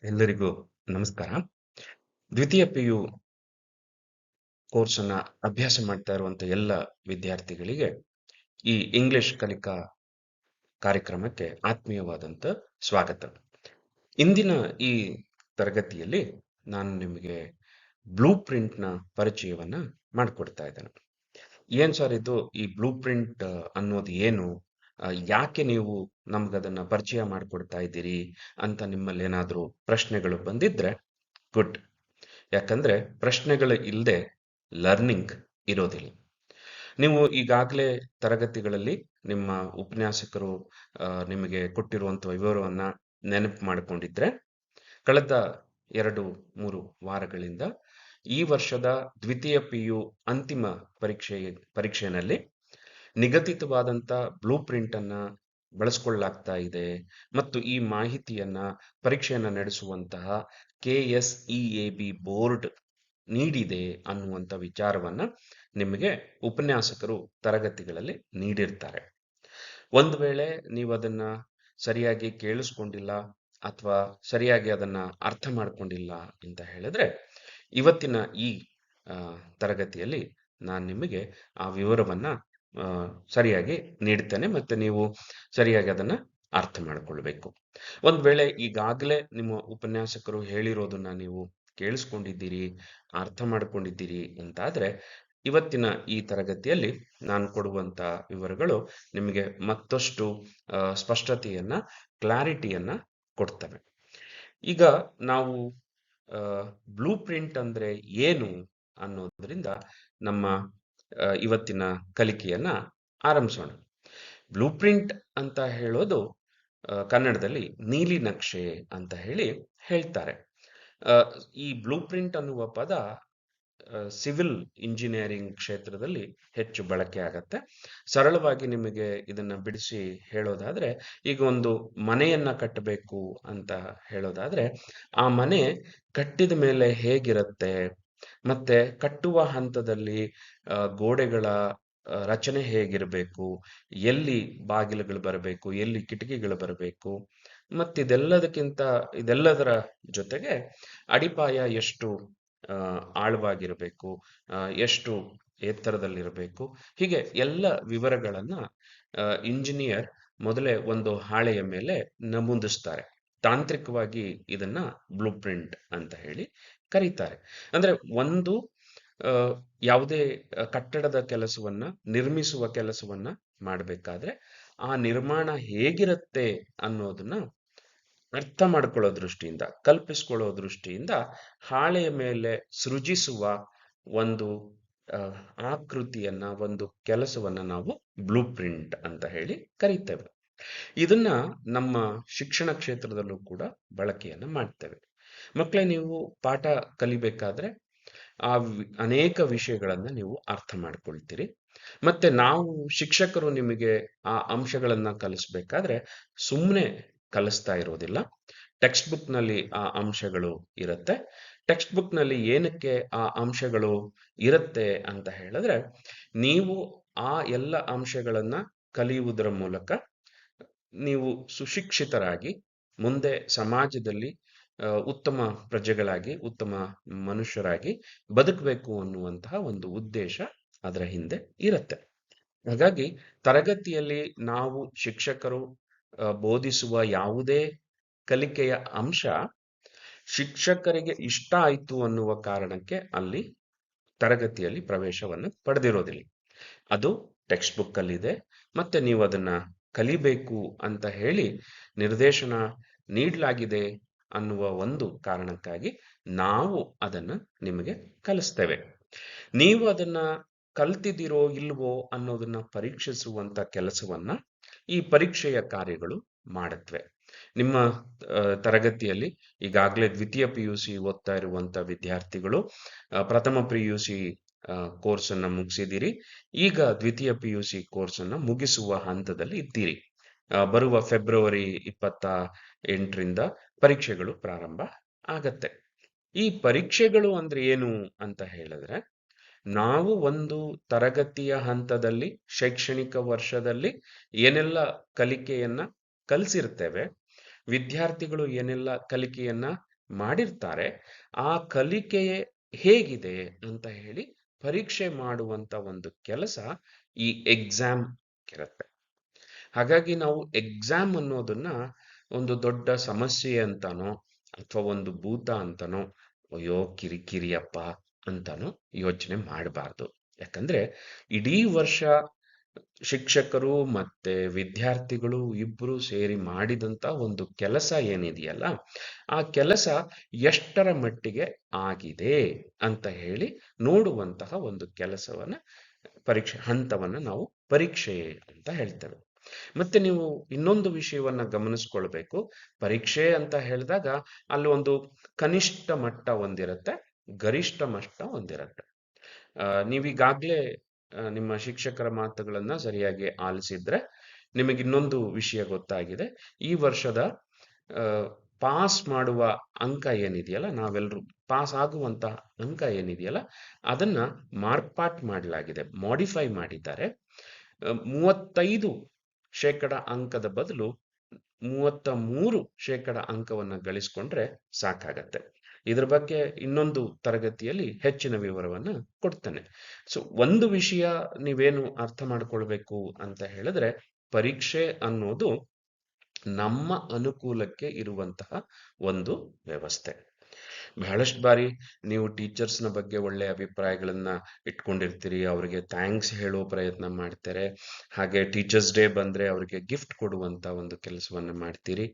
ಎಲ್ಲರಿಗೂ ನಮಸ್ಕಾರ. ದ್ವಿತೀಯ ಪಿಯು ಕೋರ್ಸನ್ನ ಅಭ್ಯಾಸ ಮಾಡ್ತಾ ಇರುವಂತ ಎಲ್ಲ ವಿದ್ಯಾರ್ಥಿಗಳಿಗೆ ಈ ಇಂಗ್ಲಿಷ್ ಕಲಿಕಾ ಕಾರ್ಯಕ್ರಮಕ್ಕೆ ಆತ್ಮೀಯವಾದಂತ ಸ್ವಾಗತ. ಇಂದಿನ ಈ ತರಗತಿಯಲ್ಲಿ ನಾನು ನಿಮಗೆ ಬ್ಲೂ ಪ್ರಿಂಟ್ನ ಪರಿಚಯವನ್ನ ಮಾಡಿಕೊಡ್ತಾ ಇದ್ದೇನೆ. ಏನ್ ಸರ್ ಇದು ಈ ಬ್ಲೂ ಪ್ರಿಂಟ್ ಅನ್ನೋದು ಏನು? ಯಾಕೆ ನೀವು ನಮ್ಗದನ್ನ ಪರಿಚಯ ಮಾಡಿಕೊಡ್ತಾ ಇದ್ದೀರಿ ಅಂತ ನಿಮ್ಮಲ್ಲಿ ಏನಾದರೂ ಪ್ರಶ್ನೆಗಳು ಬಂದಿದ್ರೆ ಗುಡ್. ಯಾಕಂದ್ರೆ ಪ್ರಶ್ನೆಗಳು ಇಲ್ಲದೆ ಲರ್ನಿಂಗ್ ಇರೋದಿಲ್ಲ. ನೀವು ಈಗಾಗಲೇ ತರಗತಿಗಳಲ್ಲಿ ನಿಮ್ಮ ಉಪನ್ಯಾಸಕರು ನಿಮಗೆ ಕೊಟ್ಟಿರುವಂತಹ ವಿವರವನ್ನ ನೆನಪು ಮಾಡಿಕೊಂಡಿದ್ರೆ ಕಳೆದ 2-3 ವಾರಗಳಿಂದ ಈ ವರ್ಷದ ದ್ವಿತೀಯ ಪಿಯು ಅಂತಿಮ ಪರೀಕ್ಷೆಯಲ್ಲಿ ನಿಗದಿತವಾದಂತ ಬ್ಲೂ ಪ್ರಿಂಟ್ ಅನ್ನ ಬಳಸ್ಕೊಳ್ಳಲಾಗ್ತಾ ಇದೆ ಮತ್ತು ಈ ಮಾಹಿತಿಯನ್ನ ಪರೀಕ್ಷೆಯನ್ನ ನಡೆಸುವಂತಹ KSEAB ಬೋರ್ಡ್ ನೀಡಿದೆ ಅನ್ನುವಂಥ ವಿಚಾರವನ್ನ ನಿಮಗೆ ಉಪನ್ಯಾಸಕರು ತರಗತಿಗಳಲ್ಲಿ ನೀಡಿರ್ತಾರೆ. ಒಂದು ವೇಳೆ ನೀವು ಅದನ್ನ ಸರಿಯಾಗಿ ಕೇಳಿಸ್ಕೊಂಡಿಲ್ಲ ಅಥವಾ ಸರಿಯಾಗಿ ಅದನ್ನ ಅರ್ಥ ಮಾಡ್ಕೊಂಡಿಲ್ಲ ಅಂತ ಹೇಳಿದ್ರೆ ಇವತ್ತಿನ ಈ ತರಗತಿಯಲ್ಲಿ ನಾನು ನಿಮಗೆ ಆ ವಿವರವನ್ನ ಸರಿಯಾಗಿ ನೀಡ್ತೇನೆ ಮತ್ತೆ ನೀವು ಸರಿಯಾಗಿ ಅದನ್ನ ಅರ್ಥ ಮಾಡಿಕೊಳ್ಬೇಕು. ಒಂದ್ ವೇಳೆ ಈಗಾಗಲೇ ನಿಮ್ಮ ಉಪನ್ಯಾಸಕರು ಹೇಳಿರೋದನ್ನ ನೀವು ಕೇಳಿಸ್ಕೊಂಡಿದ್ದೀರಿ, ಅರ್ಥ ಮಾಡ್ಕೊಂಡಿದ್ದೀರಿ ಅಂತಾದ್ರೆ ಇವತ್ತಿನ ಈ ತರಗತಿಯಲ್ಲಿ ನಾನು ಕೊಡುವಂತ ವಿವರಗಳು ನಿಮಗೆ ಮತ್ತಷ್ಟು ಸ್ಪಷ್ಟತೆಯನ್ನ, ಕ್ಲಾರಿಟಿಯನ್ನ ಕೊಡ್ತವೆ. ಈಗ ನಾವು ಬ್ಲೂ ಪ್ರಿಂಟ್ ಅಂದ್ರೆ ಏನು ಅನ್ನೋದ್ರಿಂದ ನಮ್ಮ ಇವತ್ತಿನ ಕಲಿಕೆಯನ್ನ ಆರಂಭಿಸೋಣ. ಬ್ಲೂ ಪ್ರಿಂಟ್ ಅಂತ ಹೇಳೋದು ಕನ್ನಡದಲ್ಲಿ ನೀಲಿ ನಕ್ಷೆ ಅಂತ ಹೇಳ್ತಾರೆ. ಈ ಬ್ಲೂ ಪ್ರಿಂಟ್ ಅನ್ನುವ ಪದ ಸಿವಿಲ್ ಇಂಜಿನಿಯರಿಂಗ್ ಕ್ಷೇತ್ರದಲ್ಲಿ ಹೆಚ್ಚು ಬಳಕೆ ಆಗತ್ತೆ. ಸರಳವಾಗಿ ನಿಮಗೆ ಇದನ್ನ ಬಿಡಿಸಿ ಹೇಳೋದಾದ್ರೆ, ಈಗ ಒಂದು ಮನೆಯನ್ನ ಕಟ್ಟಬೇಕು ಅಂತ ಹೇಳೋದಾದ್ರೆ ಆ ಮನೆ ಕಟ್ಟಿದ ಮೇಲೆ ಹೇಗಿರುತ್ತೆ ಮತ್ತೆ ಕಟ್ಟುವ ಹಂತದಲ್ಲಿ ಗೋಡೆಗಳ ರಚನೆ ಹೇಗಿರಬೇಕು, ಎಲ್ಲಿ ಬಾಗಿಲುಗಳು ಬರಬೇಕು, ಎಲ್ಲಿ ಕಿಟಕಿಗಳು ಬರಬೇಕು, ಇದೆಲ್ಲದರ ಜೊತೆಗೆ ಅಡಿಪಾಯ ಎಷ್ಟು ಆಳವಾಗಿರಬೇಕು, ಎಷ್ಟು ಎತ್ತರದಲ್ಲಿರಬೇಕು, ಹೀಗೆ ಎಲ್ಲ ವಿವರಗಳನ್ನ ಇಂಜಿನಿಯರ್ ಮೊದಲೇ ಒಂದು ಹಾಳೆಯ ಮೇಲೆ ನಮೂದಿಸ್ತಾರೆ. ತಾಂತ್ರಿಕವಾಗಿ ಇದನ್ನ ಬ್ಲೂ ಪ್ರಿಂಟ್ ಅಂತ ಕರೀತಾರೆ. ಅಂದ್ರೆ ಒಂದು ಯಾವುದೇ ಕಟ್ಟಡದ ಕೆಲಸವನ್ನ, ನಿರ್ಮಿಸುವ ಕೆಲಸವನ್ನ ಮಾಡಬೇಕಾದ್ರೆ ಆ ನಿರ್ಮಾಣ ಹೇಗಿರುತ್ತೆ ಅನ್ನೋದನ್ನ ಅರ್ಥ ಮಾಡ್ಕೊಳ್ಳೋ ದೃಷ್ಟಿಯಿಂದ, ಕಲ್ಪಿಸ್ಕೊಳ್ಳೋ ದೃಷ್ಟಿಯಿಂದ ಹಾಳೆಯ ಮೇಲೆ ಸೃಜಿಸುವ ಒಂದು ಆಕೃತಿಯನ್ನ, ಒಂದು ಕೆಲಸವನ್ನ ನಾವು ಬ್ಲೂ ಪ್ರಿಂಟ್ ಅಂತ ಕರೀತೇವೆ. ಇದನ್ನ ನಮ್ಮ ಶಿಕ್ಷಣ ಕ್ಷೇತ್ರದಲ್ಲೂ ಕೂಡ ಬಳಕೆಯನ್ನ ಮಾಡ್ತೇವೆ. ಮಕ್ಕಳೇ, ನೀವು ಪಾಠ ಕಲಿಬೇಕಾದ್ರೆ ಅನೇಕ ವಿಷಯಗಳನ್ನ ನೀವು ಅರ್ಥ ಮಾಡ್ಕೊಳ್ತೀರಿ. ಮತ್ತೆ ನಾವು ಶಿಕ್ಷಕರು ನಿಮಗೆ ಆ ಅಂಶಗಳನ್ನ ಕಲಿಸ್ಬೇಕಾದ್ರೆ ಸುಮ್ಮನೆ ಕಲಿಸ್ತಾ ಇರೋದಿಲ್ಲ. ಟೆಕ್ಸ್ಟ್ ಬುಕ್ ನಲ್ಲಿ ಆ ಅಂಶಗಳು ಇರುತ್ತೆ. ಟೆಕ್ಸ್ಟ್ ಬುಕ್ ನಲ್ಲಿ ಏನಕ್ಕೆ ಆ ಅಂಶಗಳು ಇರುತ್ತೆ ಅಂತ ಹೇಳಿದ್ರೆ, ನೀವು ಆ ಎಲ್ಲ ಅಂಶಗಳನ್ನ ಕಲಿಯುವುದರ ಮೂಲಕ ನೀವು ಸುಶಿಕ್ಷಿತರಾಗಿ ಮುಂದೆ ಸಮಾಜದಲ್ಲಿ ಉತ್ತಮ ಪ್ರಜೆಗಳಾಗಿ, ಉತ್ತಮ ಮನುಷ್ಯರಾಗಿ ಬದುಕಬೇಕು ಅನ್ನುವಂತಹ ಒಂದು ಉದ್ದೇಶ ಅದರ ಹಿಂದೆ ಇರುತ್ತೆ. ಹಾಗಾಗಿ ತರಗತಿಯಲ್ಲಿ ನಾವು ಶಿಕ್ಷಕರು ಬೋಧಿಸುವ ಯಾವುದೇ ಕಲಿಕೆಯ ಅಂಶ ಶಿಕ್ಷಕರಿಗೆ ಇಷ್ಟ ಆಯ್ತು ಅನ್ನುವ ಕಾರಣಕ್ಕೆ ಅಲ್ಲಿ ತರಗತಿಯಲ್ಲಿ ಪ್ರವೇಶವನ್ನು ಪಡೆದಿರೋದಿಲ್ಲ. ಅದು ಟೆಕ್ಸ್ಟ್ ಬುಕ್ ಅಲ್ಲಿ ಇದೆ. ಮತ್ತೆ ನೀವು ಅದನ್ನ ಕಲಿಬೇಕು ಅಂತ ನಿರ್ದೇಶನ ನೀಡಲಾಗಿದೆ ಅನ್ನುವ ಒಂದು ಕಾರಣಕ್ಕಾಗಿ ನಾವು ಅದನ್ನ ನಿಮಗೆ ಕಲಿಸ್ತೇವೆ. ನೀವು ಅದನ್ನ ಕಲ್ತಿದ್ದೀರೋ ಇಲ್ವೋ ಅನ್ನೋದನ್ನ ಪರೀಕ್ಷಿಸುವಂತ ಕೆಲಸವನ್ನ ಈ ಪರೀಕ್ಷೆಯ ಕಾರ್ಯಗಳು ಮಾಡುತ್ತವೆ. ನಿಮ್ಮ ತರಗತಿಯಲ್ಲಿ ಈಗಾಗಲೇ ದ್ವಿತೀಯ PUC ಓದ್ತಾ ಇರುವಂತ ವಿದ್ಯಾರ್ಥಿಗಳು ಪ್ರಥಮ PUC ಕೋರ್ಸ್ ಅನ್ನ ಮುಗಿಸಿದಿರಿ. ಈಗ ದ್ವಿತೀಯ PUC ಕೋರ್ಸ್ ಅನ್ನ ಮುಗಿಸುವ ಹಂತದಲ್ಲಿ ಇದ್ದೀರಿ. ಬರುವ ಫೆಬ್ರವರಿ 28ರಿಂದ ಪರೀಕ್ಷೆಗಳು ಪ್ರಾರಂಭ ಆಗತ್ತೆ. ಈ ಪರೀಕ್ಷೆಗಳು ಅಂದ್ರೆ ಏನು ಅಂತ ಹೇಳಿದ್ರೆ, ನಾವು ಒಂದು ತರಗತಿಯ ಹಂತದಲ್ಲಿ, ಶೈಕ್ಷಣಿಕ ವರ್ಷದಲ್ಲಿ ಏನೆಲ್ಲ ಕಲಿಕೆಯನ್ನ ಕಲಿಸಿರ್ತೇವೆ, ವಿದ್ಯಾರ್ಥಿಗಳು ಏನೆಲ್ಲ ಕಲಿಕೆಯನ್ನ ಮಾಡಿರ್ತಾರೆ, ಆ ಕಲಿಕೆಯೇ ಹೇಗಿದೆ ಅಂತ ಹೇಳಿ ಪರೀಕ್ಷೆ ಮಾಡುವಂತ ಒಂದು ಕೆಲಸ ಈ ಎಕ್ಸಾಮ್ ಇರುತ್ತೆ. ಹಾಗಾಗಿ ನಾವು ಎಕ್ಸಾಮ್ ಅನ್ನೋದನ್ನ ಒಂದು ದೊಡ್ಡ ಸಮಸ್ಯೆ ಅಂತಾನೋ ಅಥವಾ ಒಂದು ಭೂತ ಅಂತಾನೋ, ಅಯ್ಯೋ ಕಿರಿಕಿರಿಯಪ್ಪ ಅಂತಾನೋ ಯೋಚನೆ ಮಾಡಬಾರ್ದು. ಯಾಕಂದ್ರೆ ಇಡೀ ವರ್ಷ ಶಿಕ್ಷಕರು ಮತ್ತೆ ವಿದ್ಯಾರ್ಥಿಗಳು ಇಬ್ರು ಸೇರಿ ಮಾಡಿದಂತ ಒಂದು ಕೆಲಸ ಏನಿದೆಯಲ್ಲ, ಆ ಕೆಲಸ ಎಷ್ಟರ ಮಟ್ಟಿಗೆ ಆಗಿದೆ ಅಂತ ಹೇಳಿ ನೋಡುವಂತಹ ಒಂದು ಕೆಲಸವನ್ನ, ಪರೀಕ್ಷೆ ಹಂತವನ್ನ ನಾವು ಪರೀಕ್ಷೆ ಅಂತ ಹೇಳ್ತೇವೆ. ಮತ್ತೆ ನೀವು ಇನ್ನೊಂದು ವಿಷಯವನ್ನ ಗಮನಿಸ್ಕೊಳ್ಬೇಕು. ಪರೀಕ್ಷೆ ಅಂತ ಹೇಳಿದಾಗ ಅಲ್ಲಿ ಒಂದು ಕನಿಷ್ಠ ಮಟ್ಟ ಒಂದಿರುತ್ತೆ, ಗರಿಷ್ಠ ಮಟ್ಟ ಒಂದಿರುತ್ತೆ. ನೀವೀಗಾಗ್ಲೇ ನಿಮ್ಮ ಶಿಕ್ಷಕರ ಮಾತುಗಳನ್ನ ಸರಿಯಾಗಿ ಆಲಿಸಿದ್ರೆ ನಿಮಗೆ ಇನ್ನೊಂದು ವಿಷಯ ಗೊತ್ತಾಗಿದೆ. ಈ ವರ್ಷದ ಪಾಸ್ ಮಾಡುವ ಅಂಕ ಏನಿದೆಯಲ್ಲ, ನಾವೆಲ್ಲರೂ ಪಾಸ್ ಆಗುವಂತಹ ಅಂಕ ಏನಿದೆಯಲ್ಲ, ಅದನ್ನ ಮಾರ್ಪಾಟ್ ಮಾಡಲಾಗಿದೆ, ಮಾಡಿಫೈ ಮಾಡಿದ್ದಾರೆ. 35% ಅಂಕದ ಬದಲು 33% ಅಂಕವನ್ನ ಗಳಿಸ್ಕೊಂಡ್ರೆ ಸಾಕಾಗತ್ತೆ. ಇದ್ರ ಬಗ್ಗೆ ಇನ್ನೊಂದು ತರಗತಿಯಲ್ಲಿ ಹೆಚ್ಚಿನ ವಿವರವನ್ನ ಕೊಡ್ತೇನೆ. ಸೊ ಒಂದು ವಿಷಯ ನೀವೇನು ಅರ್ಥ ಮಾಡ್ಕೊಳ್ಬೇಕು ಅಂತ ಹೇಳಿದ್ರೆ, ಪರೀಕ್ಷೆ ಅನ್ನೋದು ನಮ್ಮ ಅನುಕೂಲಕ್ಕೆ ಇರುವಂತಹ ಒಂದು ವ್ಯವಸ್ಥೆ. ಬಹಳಷ್ಟು ಬಾರಿ ನೀವು ಟೀಚರ್ಸ್ನ ಬಗ್ಗೆ ಒಳ್ಳೆ ಅಭಿಪ್ರಾಯಗಳನ್ನ ಇಟ್ಕೊಂಡಿರ್ತೀರಿ, ಅವರಿಗೆ ಥ್ಯಾಂಕ್ಸ್ ಹೇಳೋ ಪ್ರಯತ್ನ ಮಾಡ್ತಾರೆ, ಹಾಗೆ ಟೀಚರ್ಸ್ ಡೇ ಬಂದ್ರೆ ಅವರಿಗೆ ಗಿಫ್ಟ್ ಕೊಡುವಂತ ಒಂದು ಕೆಲಸವನ್ನ ಮಾಡ್ತೀರಿ.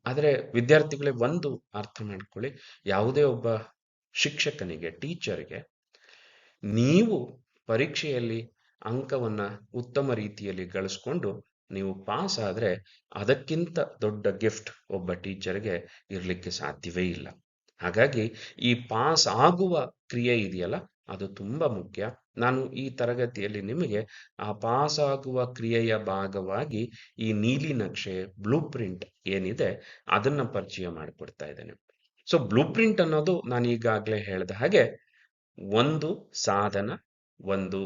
ಆದರೆ ವಿದ್ಯಾರ್ಥಿಗಳೇ, ಒಂದು ಅರ್ಥ ಮಾಡ್ಕೊಳ್ಳಿ, ಯಾವುದೇ ಒಬ್ಬ ಶಿಕ್ಷಕನಿಗೆ, ಟೀಚರ್ಗೆ ನೀವು ಪರೀಕ್ಷೆಯಲ್ಲಿ ಅಂಕವನ್ನ ಉತ್ತಮ ರೀತಿಯಲ್ಲಿ ಗಳಿಸ್ಕೊಂಡು ನೀವು ಪಾಸ್ ಆದ್ರೆ ಅದಕ್ಕಿಂತ ದೊಡ್ಡ ಗಿಫ್ಟ್ ಒಬ್ಬ ಟೀಚರ್ಗೆ ಇರ್ಲಿಕ್ಕೆ ಸಾಧ್ಯವೇ ಇಲ್ಲ. ಹಾಗಾಗಿ ಈ ಪಾಸ್ ಆಗುವ ಕ್ರಿಯೆ ಇದೆಯಲ್ಲ, ಅದು ತುಂಬಾ ಮುಖ್ಯ. ನಾನು ಈ ತರಗತಿಯಲ್ಲಿ ನಿಮಗೆ ಆ ಪಾಸ್ ಆಗುವ ಕ್ರಿಯೆಯ ಭಾಗವಾಗಿ ಈ ನೀಲಿ ನಕ್ಷೆ, ಬ್ಲೂ ಪ್ರಿಂಟ್ ಏನಿದೆ ಅದನ್ನ ಪರಿಚಯ ಮಾಡಿಕೊಡ್ತಾ ಇದ್ದೇನೆ. ಸೊ ಬ್ಲೂ ಪ್ರಿಂಟ್ ಅನ್ನೋದು ನಾನು ಈಗಾಗಲೇ ಹೇಳಿದ ಹಾಗೆ ಒಂದು ಸಾಧನ, ಒಂದು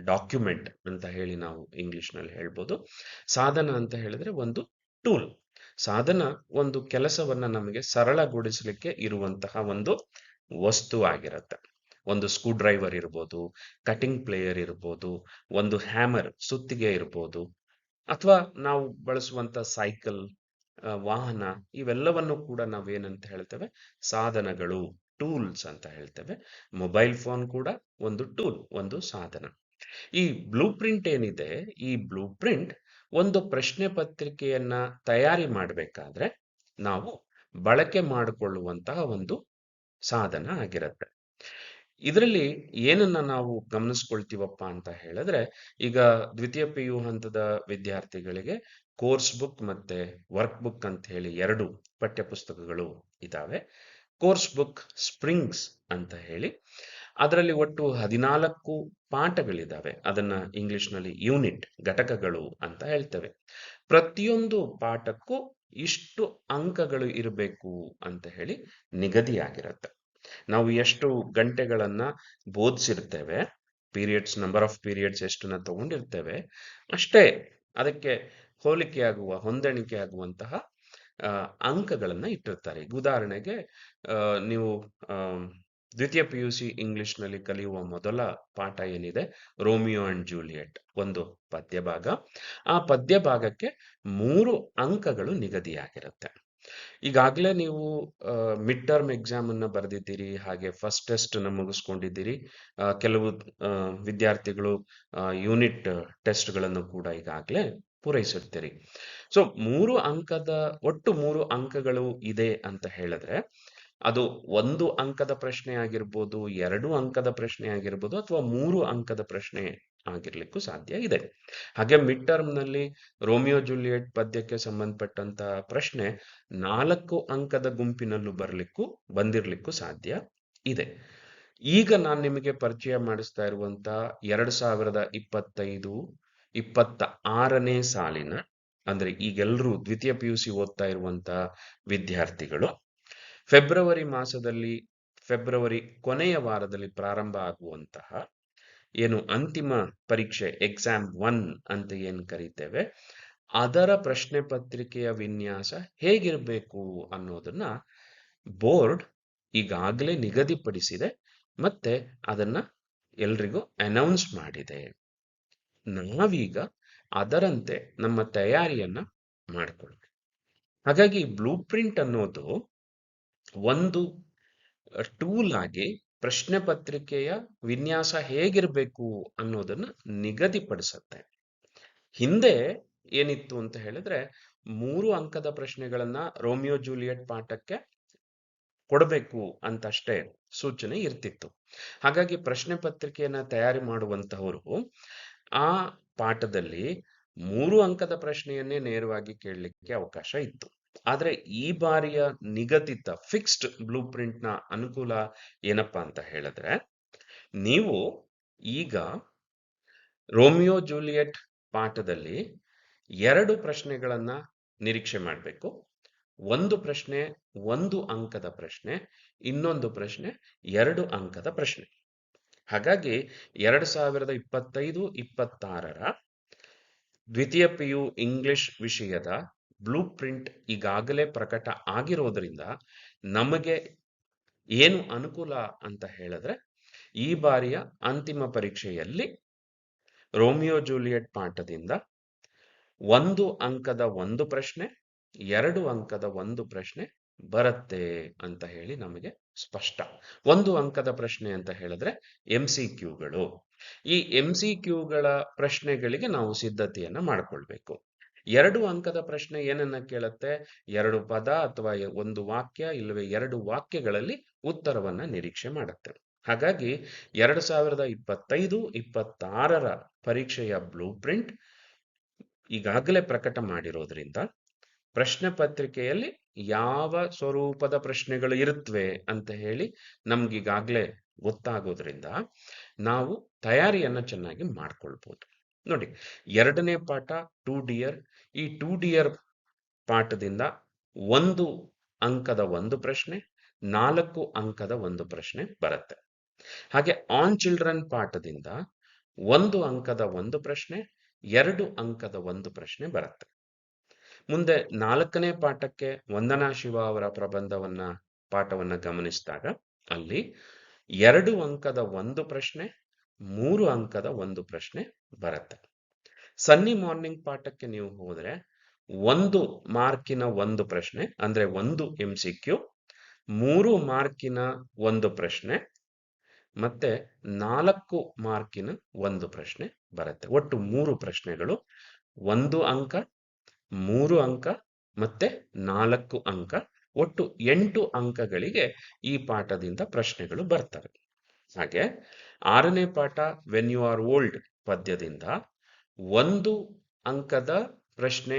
ಡಾಕ್ಯುಮೆಂಟ್ ಅಂತ ಹೇಳಿ ನಾವು ಇಂಗ್ಲಿಷ್ನಲ್ಲಿ ಹೇಳ್ಬೋದು. ಸಾಧನ ಅಂತ ಹೇಳಿದ್ರೆ ಒಂದು ಟೂಲ್. ಸಾಧನ ಒಂದು ಕೆಲಸವನ್ನ ನಮಗೆ ಸರಳಗೊಳಿಸಲಿಕ್ಕೆ ಇರುವಂತಹ ಒಂದು ವಸ್ತು ಆಗಿರುತ್ತೆ. ಒಂದು ಸ್ಕ್ರೂ ಡ್ರೈವರ್ ಇರ್ಬೋದು, ಕಟಿಂಗ್ ಪ್ಲೇಯರ್ ಇರ್ಬೋದು, ಒಂದು ಹ್ಯಾಮರ್, ಸುತ್ತಿಗೆ ಇರ್ಬೋದು, ಅಥವಾ ನಾವು ಬಳಸುವಂತ ಸೈಕಲ್, ವಾಹನ, ಇವೆಲ್ಲವನ್ನು ಕೂಡ ನಾವೇನಂತ ಹೇಳ್ತೇವೆ, ಸಾಧನಗಳು, ಟೂಲ್ಸ್ ಅಂತ ಹೇಳ್ತೇವೆ. ಮೊಬೈಲ್ ಫೋನ್ ಕೂಡ ಒಂದು ಟೂಲ್, ಒಂದು ಸಾಧನ. ಈ ಬ್ಲೂ ಪ್ರಿಂಟ್ ಏನಿದೆ, ಈ ಬ್ಲೂ ಪ್ರಿಂಟ್ ಒಂದು ಪ್ರಶ್ನೆ ಪತ್ರಿಕೆಯನ್ನ ತಯಾರಿ ಮಾಡಬೇಕಾದ್ರೆ ನಾವು ಬಳಕೆ ಮಾಡಿಕೊಳ್ಳುವಂತಹ ಒಂದು ಸಾಧನ ಆಗಿರುತ್ತೆ. ಇದರಲ್ಲಿ ಏನನ್ನ ನಾವು ಗಮನಿಸ್ಕೊಳ್ತೀವಪ್ಪ ಅಂತ ಹೇಳಿದ್ರೆ, ಈಗ ದ್ವಿತೀಯ PU ಹಂತದ ವಿದ್ಯಾರ್ಥಿಗಳಿಗೆ ಕೋರ್ಸ್ ಬುಕ್ ಮತ್ತೆ ವರ್ಕ್ ಬುಕ್ ಅಂತ ಹೇಳಿ ಎರಡು ಪಠ್ಯ ಪುಸ್ತಕಗಳು ಇದಾವೆ. ಕೋರ್ಸ್ ಬುಕ್ ಸ್ಪ್ರಿಂಗ್ಸ್ ಅಂತ ಹೇಳಿ, ಅದರಲ್ಲಿ ಒಟ್ಟು 14 ಪಾಠಗಳಿದಾವೆ. ಅದನ್ನ ಇಂಗ್ಲಿಷ್ನಲ್ಲಿ ಯೂನಿಟ್, ಘಟಕಗಳು ಅಂತ ಹೇಳ್ತೇವೆ. ಪ್ರತಿಯೊಂದು ಪಾಠಕ್ಕೂ ಇಷ್ಟು ಅಂಕಗಳು ಇರಬೇಕು ಅಂತ ಹೇಳಿ ನಿಗದಿಯಾಗಿರುತ್ತೆ. ನಾವು ಎಷ್ಟು ಗಂಟೆಗಳನ್ನ ಬೋಧಿಸಿರ್ತೇವೆ, ಪೀರಿಯಡ್ಸ್, ನಂಬರ್ ಆಫ್ ಪೀರಿಯಡ್ಸ್ ಎಷ್ಟನ್ನ ತಗೊಂಡಿರ್ತೇವೆ, ಅಷ್ಟೇ ಅದಕ್ಕೆ ಹೋಲಿಕೆಯಾಗುವ, ಹೊಂದಾಣಿಕೆ ಆಗುವಂತಹ ಅಂಕಗಳನ್ನ ಇಟ್ಟಿರ್ತಾರೆ. ಈಗ ಉದಾಹರಣೆಗೆ ನೀವು ದ್ವಿತೀಯ PUC ಇಂಗ್ಲಿಷ್ನಲ್ಲಿ ಕಲಿಯುವ ಮೊದಲ ಪಾಠ ಏನಿದೆ, ರೋಮಿಯೋ ಅಂಡ್ ಜೂಲಿಯೆಟ್, ಒಂದು ಪದ್ಯ ಭಾಗ. ಆ ಪದ್ಯ ಭಾಗಕ್ಕೆ 3 ಅಂಕಗಳು ನಿಗದಿಯಾಗಿರುತ್ತೆ. ಈಗಾಗಲೇ ನೀವು ಮಿಡ್ ಟರ್ಮ್ ಎಕ್ಸಾಮ್ ಅನ್ನ ಬರೆದಿದ್ದೀರಿ, ಹಾಗೆ ಫಸ್ಟ್ ಟೆಸ್ಟ್ ಅನ್ನ ಮುಗಿಸ್ಕೊಂಡಿದ್ದೀರಿ. ಕೆಲವು ವಿದ್ಯಾರ್ಥಿಗಳು ಯೂನಿಟ್ ಟೆಸ್ಟ್ಗಳನ್ನು ಕೂಡ ಈಗಾಗಲೇ ಪೂರೈಸಿರ್ತೀರಿ. ಸೊ 3 ಅಂಕದ, ಒಟ್ಟು 3 ಅಂಕಗಳು ಇದೆ ಅಂತ ಹೇಳಿದ್ರೆ, ಅದು 1 ಅಂಕದ ಪ್ರಶ್ನೆ ಆಗಿರ್ಬೋದು, 2 ಅಂಕದ ಪ್ರಶ್ನೆ ಆಗಿರ್ಬೋದು, ಅಥವಾ 3 ಅಂಕದ ಪ್ರಶ್ನೆ ಆಗಿರ್ಲಿಕ್ಕೂ ಸಾಧ್ಯ ಇದೆ. ಹಾಗೆ ಮಿಡ್ ಟರ್ಮ್ ನಲ್ಲಿ ರೋಮಿಯೋ ಜೂಲಿಯೆಟ್ ಪದ್ಯಕ್ಕೆ ಸಂಬಂಧಪಟ್ಟಂತ ಪ್ರಶ್ನೆ 4 ಅಂಕದ ಗುಂಪಿನಲ್ಲೂ ಬಂದಿರ್ಲಿಕ್ಕೂ ಸಾಧ್ಯ ಇದೆ. ಈಗ ನಾನು ನಿಮಗೆ ಪರಿಚಯ ಮಾಡಿಸ್ತಾ ಇರುವಂತ 2025-26ನೇ ಸಾಲಿನ, ಅಂದ್ರೆ ಈಗೆಲ್ಲರೂ ದ್ವಿತೀಯ PUC ಓದ್ತಾ ಇರುವಂತ ವಿದ್ಯಾರ್ಥಿಗಳು ಫೆಬ್ರವರಿ ಮಾಸದಲ್ಲಿ, ಫೆಬ್ರವರಿ ಕೊನೆಯ ವಾರದಲ್ಲಿ ಪ್ರಾರಂಭ ಆಗುವಂತಹ ಏನು ಅಂತಿಮ ಪರೀಕ್ಷೆ, ಎಕ್ಸಾಮ್ 1 ಅಂತ ಏನ್ ಕರೀತೇವೆ, ಅದರ ಪ್ರಶ್ನೆ ಪತ್ರಿಕೆಯ ವಿನ್ಯಾಸ ಹೇಗಿರಬೇಕು ಅನ್ನೋದನ್ನ ಬೋರ್ಡ್ ಈಗಾಗಲೇ ನಿಗದಿಪಡಿಸಿದೆ ಮತ್ತೆ ಅದನ್ನ ಎಲ್ರಿಗೂ ಅನೌನ್ಸ್ ಮಾಡಿದೆ. ನಾವೀಗ ಅದರಂತೆ ನಮ್ಮ ತಯಾರಿಯನ್ನ ಮಾಡಿಕೊಳ್ಬೇಕು. ಹಾಗಾಗಿ ಬ್ಲೂ ಪ್ರಿಂಟ್ ಅನ್ನೋದು ಒಂದು ಟೂಲ್ ಆಗಿ ಪ್ರಶ್ನೆ ಪತ್ರಿಕೆಯ ವಿನ್ಯಾಸ ಹೇಗಿರಬೇಕು ಅನ್ನೋದನ್ನ ನಿಗದಿಪಡಿಸುತ್ತೆ. ಹಿಂದೆ ಏನಿತ್ತು ಅಂತ ಹೇಳಿದ್ರೆ 3 ಅಂಕದ ಪ್ರಶ್ನೆಗಳನ್ನ ರೋಮಿಯೋ ಜೂಲಿಯಟ್ ಪಾಠಕ್ಕೆ ಕೊಡಬೇಕು ಅಂತಷ್ಟೇ ಸೂಚನೆ ಇರ್ತಿತ್ತು. ಹಾಗಾಗಿ ಪ್ರಶ್ನೆ ಪತ್ರಿಕೆಯನ್ನ ತಯಾರಿ ಮಾಡುವಂತಹವರು ಆ ಪಾಠದಲ್ಲಿ 3 ಅಂಕದ ಪ್ರಶ್ನೆಯನ್ನೇ ನೇರವಾಗಿ ಕೇಳಲಿಕ್ಕೆ ಅವಕಾಶ ಇತ್ತು. ಆದ್ರೆ ಈ ಬಾರಿಯ ನಿಗದಿತ ಫಿಕ್ಸ್ಡ್ ಬ್ಲೂ ಪ್ರಿಂಟ್ ನ ಅನುಕೂಲ ಏನಪ್ಪಾ ಅಂತ ಹೇಳಿದ್ರೆ, ನೀವು ಈಗ ರೋಮಿಯೋ ಜೂಲಿಯಟ್ ಪಾಠದಲ್ಲಿ 2 ಪ್ರಶ್ನೆಗಳನ್ನ ನಿರೀಕ್ಷೆ ಮಾಡಬೇಕು. ಒಂದು ಪ್ರಶ್ನೆ 1 ಅಂಕದ ಪ್ರಶ್ನೆ, ಇನ್ನೊಂದು ಪ್ರಶ್ನೆ 2 ಅಂಕದ ಪ್ರಶ್ನೆ. ಹಾಗಾಗಿ 2025-26ರ ದ್ವಿತೀಯ PU ಇಂಗ್ಲಿಷ್ ವಿಷಯದ ಬ್ಲೂ ಪ್ರಿಂಟ್ ಈಗಾಗಲೇ ಪ್ರಕಟ ಆಗಿರೋದ್ರಿಂದ ನಮಗೆ ಏನು ಅನುಕೂಲ ಅಂತ ಹೇಳಿದ್ರೆ, ಈ ಬಾರಿಯ ಅಂತಿಮ ಪರೀಕ್ಷೆಯಲ್ಲಿ ರೋಮಿಯೋ ಜೂಲಿಯಟ್ ಪಾಠದಿಂದ 1 ಅಂಕದ 1 ಪ್ರಶ್ನೆ, 2 ಅಂಕದ 1 ಪ್ರಶ್ನೆ ಬರುತ್ತೆ ಅಂತ ಹೇಳಿ ನಮಗೆ ಸ್ಪಷ್ಟ. 1 ಅಂಕದ ಪ್ರಶ್ನೆ ಅಂತ ಹೇಳಿದ್ರೆ MCQಗಳು. ಈ MCQಗಳ ಪ್ರಶ್ನೆಗಳಿಗೆ ನಾವು ಸಿದ್ಧತೆಯನ್ನ ಮಾಡಿಕೊಳ್ಬೇಕು. 2 ಅಂಕದ ಪ್ರಶ್ನೆ ಏನನ್ನ ಕೇಳುತ್ತೆ? 2 ಪದ ಅಥವಾ 1 ವಾಕ್ಯ ಇಲ್ಲವೇ 2 ವಾಕ್ಯಗಳಲ್ಲಿ ಉತ್ತರವನ್ನ ನಿರೀಕ್ಷೆ ಮಾಡುತ್ತೆ. ಹಾಗಾಗಿ 2025-26ರ ಪರೀಕ್ಷೆಯ ಬ್ಲೂ ಪ್ರಿಂಟ್ ಈಗಾಗಲೇ ಪ್ರಕಟ ಮಾಡಿರೋದ್ರಿಂದ ಪ್ರಶ್ನೆ ಪತ್ರಿಕೆಯಲ್ಲಿ ಯಾವ ಸ್ವರೂಪದ ಪ್ರಶ್ನೆಗಳು ಇರುತ್ತವೆ ಅಂತ ಹೇಳಿ ನಮ್ಗೀಗಾಗಲೇ ಗೊತ್ತಾಗೋದ್ರಿಂದ ನಾವು ತಯಾರಿಯನ್ನ ಚೆನ್ನಾಗಿ ಮಾಡ್ಕೊಳ್ಬಹುದು. ನೋಡಿ, 2ನೇ ಪಾಠ 2 ಡಿಯರ್. ಈ 2 ಡಿಯರ್ ಪಾಠದಿಂದ 1 ಅಂಕದ 1 ಪ್ರಶ್ನೆ, 4 ಅಂಕದ 1 ಪ್ರಶ್ನೆ ಬರುತ್ತೆ. ಹಾಗೆ ಆನ್ ಚಿಲ್ಡ್ರನ್ ಪಾಠದಿಂದ 1 ಅಂಕದ 1 ಪ್ರಶ್ನೆ, 2 ಅಂಕದ 1 ಪ್ರಶ್ನೆ ಬರುತ್ತೆ. ಮುಂದೆ 4ನೇ ಪಾಠಕ್ಕೆ ವಂದನಾ ಶಿವ ಅವರ ಪಾಠವನ್ನ ಗಮನಿಸಿದಾಗ ಅಲ್ಲಿ 2 ಅಂಕದ 1 ಪ್ರಶ್ನೆ, 3 ಅಂಕದ 1 ಪ್ರಶ್ನೆ ಬರುತ್ತೆ. ಸನ್ನಿ ಮಾರ್ನಿಂಗ್ ಪಾಠಕ್ಕೆ ನೀವು ಹೋದ್ರೆ 1 ಮಾರ್ಕಿನ 1 ಪ್ರಶ್ನೆ ಅಂದ್ರೆ 1 MCQ, 3 ಮಾರ್ಕಿನ 1 ಪ್ರಶ್ನೆ ಮತ್ತೆ 4 ಮಾರ್ಕಿನ 1 ಪ್ರಶ್ನೆ ಬರುತ್ತೆ. ಒಟ್ಟು 3 ಪ್ರಶ್ನೆಗಳು, 1 ಅಂಕ, 3 ಅಂಕ ಮತ್ತೆ 4 ಅಂಕ, ಒಟ್ಟು 8 ಅಂಕಗಳಿಗೆ ಈ ಪಾಠದಿಂದ ಪ್ರಶ್ನೆಗಳು ಬರ್ತವೆ. ಹಾಗೆ 6ನೇ ಪಾಠ ವೆನ್ ಯು ಆರ್ ಓಲ್ಡ್ ಪದ್ಯದಿಂದ 1 ಅಂಕದ ಪ್ರಶ್ನೆ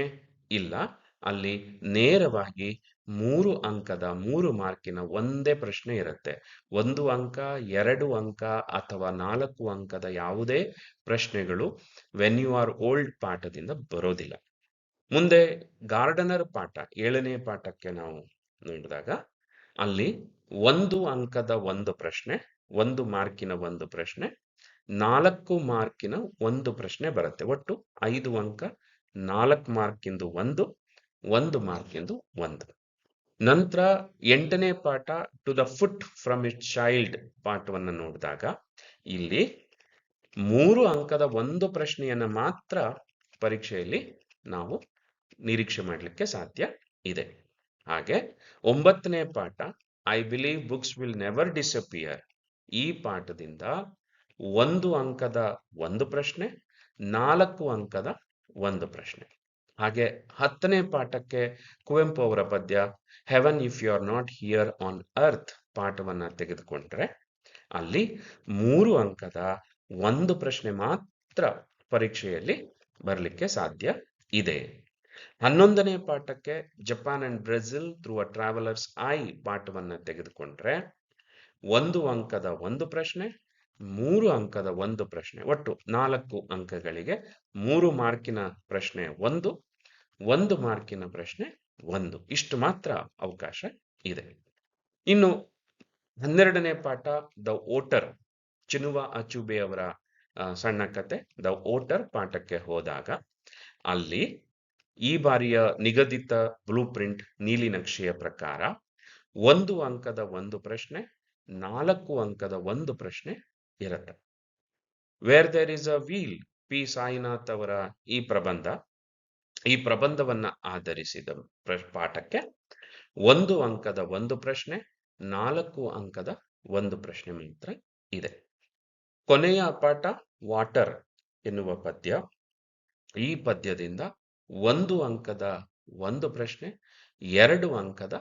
ಇಲ್ಲ, ಅಲ್ಲಿ ನೇರವಾಗಿ 3 ಅಂಕದ 3 ಮಾರ್ಕಿನ ಒಂದೇ ಪ್ರಶ್ನೆ ಇರುತ್ತೆ. 1 ಅಂಕ, 2 ಅಂಕ ಅಥವಾ 4 ಅಂಕದ ಯಾವುದೇ ಪ್ರಶ್ನೆಗಳು ವೆನ್ ಯು ಆರ್ ಓಲ್ಡ್ ಪಾಠದಿಂದ ಬರೋದಿಲ್ಲ. ಮುಂದೆ ಗಾರ್ಡನರ್ ಪಾಠ 7ನೇ ಪಾಠಕ್ಕೆ ನಾವು ನೋಡಿದಾಗ ಅಲ್ಲಿ 1 ಅಂಕದ 1 ಪ್ರಶ್ನೆ, 1 ಮಾರ್ಕಿನ 1 ಪ್ರಶ್ನೆ, 4 ಮಾರ್ಕಿನ 1 ಪ್ರಶ್ನೆ ಬರುತ್ತೆ. ಒಟ್ಟು 5 ಅಂಕ, 4 ಮಾರ್ಕಿಂದು 1 ಮಾರ್ಕಿಂದು 1. ನಂತರ 8ನೇ ಪಾಠ to the foot from it child ಪಾಠವನ್ನು ನೋಡಿದಾಗ ಇಲ್ಲಿ 3 ಅಂಕದ 1 ಪ್ರಶ್ನೆಯನ್ನ ಮಾತ್ರ ಪರೀಕ್ಷೆಯಲ್ಲಿ ನಾವು ನಿರೀಕ್ಷೆ ಮಾಡಲಿಕ್ಕೆ ಸಾಧ್ಯ ಇದೆ. ಹಾಗೆ 9ನೇ ಪಾಠ I believe books will never disappear, ಈ ಪಾಠದಿಂದ 1 ಅಂಕದ 1 ಪ್ರಶ್ನೆ, 4 ಅಂಕದ 1 ಪ್ರಶ್ನೆ. ಹಾಗೆ 10ನೇ ಪಾಠಕ್ಕೆ ಕುವೆಂಪು ಅವರ ಪದ್ಯ heaven if you are not here on earth ಪಾಠವನ್ನ ತೆಗೆದುಕೊಂಡ್ರೆ ಅಲ್ಲಿ 3 ಅಂಕದ 1 ಪ್ರಶ್ನೆ ಮಾತ್ರ ಪರೀಕ್ಷೆಯಲ್ಲಿ ಬರಲಿಕ್ಕೆ ಸಾಧ್ಯ ಇದೆ. 11ನೇ ಪಾಠಕ್ಕೆ Japan and Brazil through a traveller's eye ಪಾಠವನ್ನ ತೆಗೆದುಕೊಂಡ್ರೆ 1 ಅಂಕದ 1 ಪ್ರಶ್ನೆ, 3 ಅಂಕದ 1 ಪ್ರಶ್ನೆ, ಒಟ್ಟು 4 ಅಂಕಗಳಿಗೆ 3 ಮಾರ್ಕಿನ ಪ್ರಶ್ನೆ 1 ಮಾರ್ಕಿನ ಪ್ರಶ್ನೆ 1, ಇಷ್ಟು ಮಾತ್ರ ಅವಕಾಶ ಇದೆ. ಇನ್ನು 12ನೇ ಪಾಠ ದ ಓಟರ್, ಚಿನುವ ಅಚುಬೆ ಅವರ ಸಣ್ಣ ಕತೆ ದ ಓಟರ್ ಪಾಠಕ್ಕೆ ಹೋದಾಗ ಅಲ್ಲಿ ಈ ಬಾರಿಯ ನಿಗದಿತ ಬ್ಲೂ ಪ್ರಿಂಟ್ ನೀಲಿನಕ್ಷೆಯ ಪ್ರಕಾರ 1 ಅಂಕದ ಒಂದು ಪ್ರಶ್ನೆ, 4 ಅಂಕದ ಒಂದು ಪ್ರಶ್ನೆ ಇರುತ್ತೆ. Where there is a wheel, P Sainath ಅವರ ಈ ಪ್ರಬಂಧವನ್ನ ಆಧರಿಸಿದ ಪಾಠಕ್ಕೆ 1 ಅಂಕದ ಒಂದು ಪ್ರಶ್ನೆ, 4 ಅಂಕದ ಒಂದು ಪ್ರಶ್ನೆ ಮಾತ್ರ ಇದೆ. ಕೊನೆಯ ಪಾಠ ವಾಟರ್ ಎನ್ನುವ ಪದ್ಯ. ಈ ಪದ್ಯದಿಂದ 1 ಅಂಕದ ಒಂದು ಪ್ರಶ್ನೆ, 2 ಅಂಕದ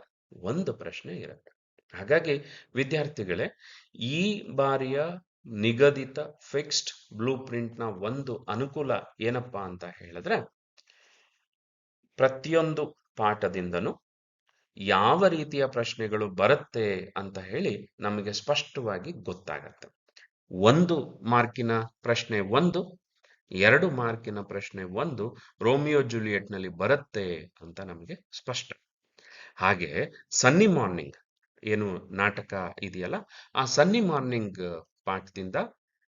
ಒಂದು ಪ್ರಶ್ನೆ ಇರುತ್ತೆ. ಹಾಗಾಗಿ ವಿದ್ಯಾರ್ಥಿಗಳೇ, ಈ ಬಾರಿಯ ನಿಗದಿತ ಫಿಕ್ಸ್ಡ್ ಬ್ಲೂ ಪ್ರಿಂಟ್ನ ಒಂದು ಅನುಕೂಲ ಏನಪ್ಪಾ ಅಂತ ಹೇಳಿದ್ರೆ, ಪ್ರತಿಯೊಂದು ಪಾಠದಿಂದನೂ ಯಾವ ರೀತಿಯ ಪ್ರಶ್ನೆಗಳು ಬರುತ್ತೆ ಅಂತ ಹೇಳಿ ನಮಗೆ ಸ್ಪಷ್ಟವಾಗಿ ಗೊತ್ತಾಗತ್ತೆ. 1 ಮಾರ್ಕಿನ ಪ್ರಶ್ನೆ 1, 2 ಮಾರ್ಕಿನ ಪ್ರಶ್ನೆ 1 ರೋಮಿಯೋ ಜೂಲಿಯೆಟ್ನಲ್ಲಿ ಬರುತ್ತೆ ಅಂತ ನಮಗೆ ಸ್ಪಷ್ಟ. ಹಾಗೆ ಸನ್ನಿ ಮಾರ್ನಿಂಗ್ ಏನು ನಾಟಕ ಇದೆಯಲ್ಲ, ಆ ಸನ್ನಿ ಮಾರ್ನಿಂಗ್ ಪಾಠದಿಂದ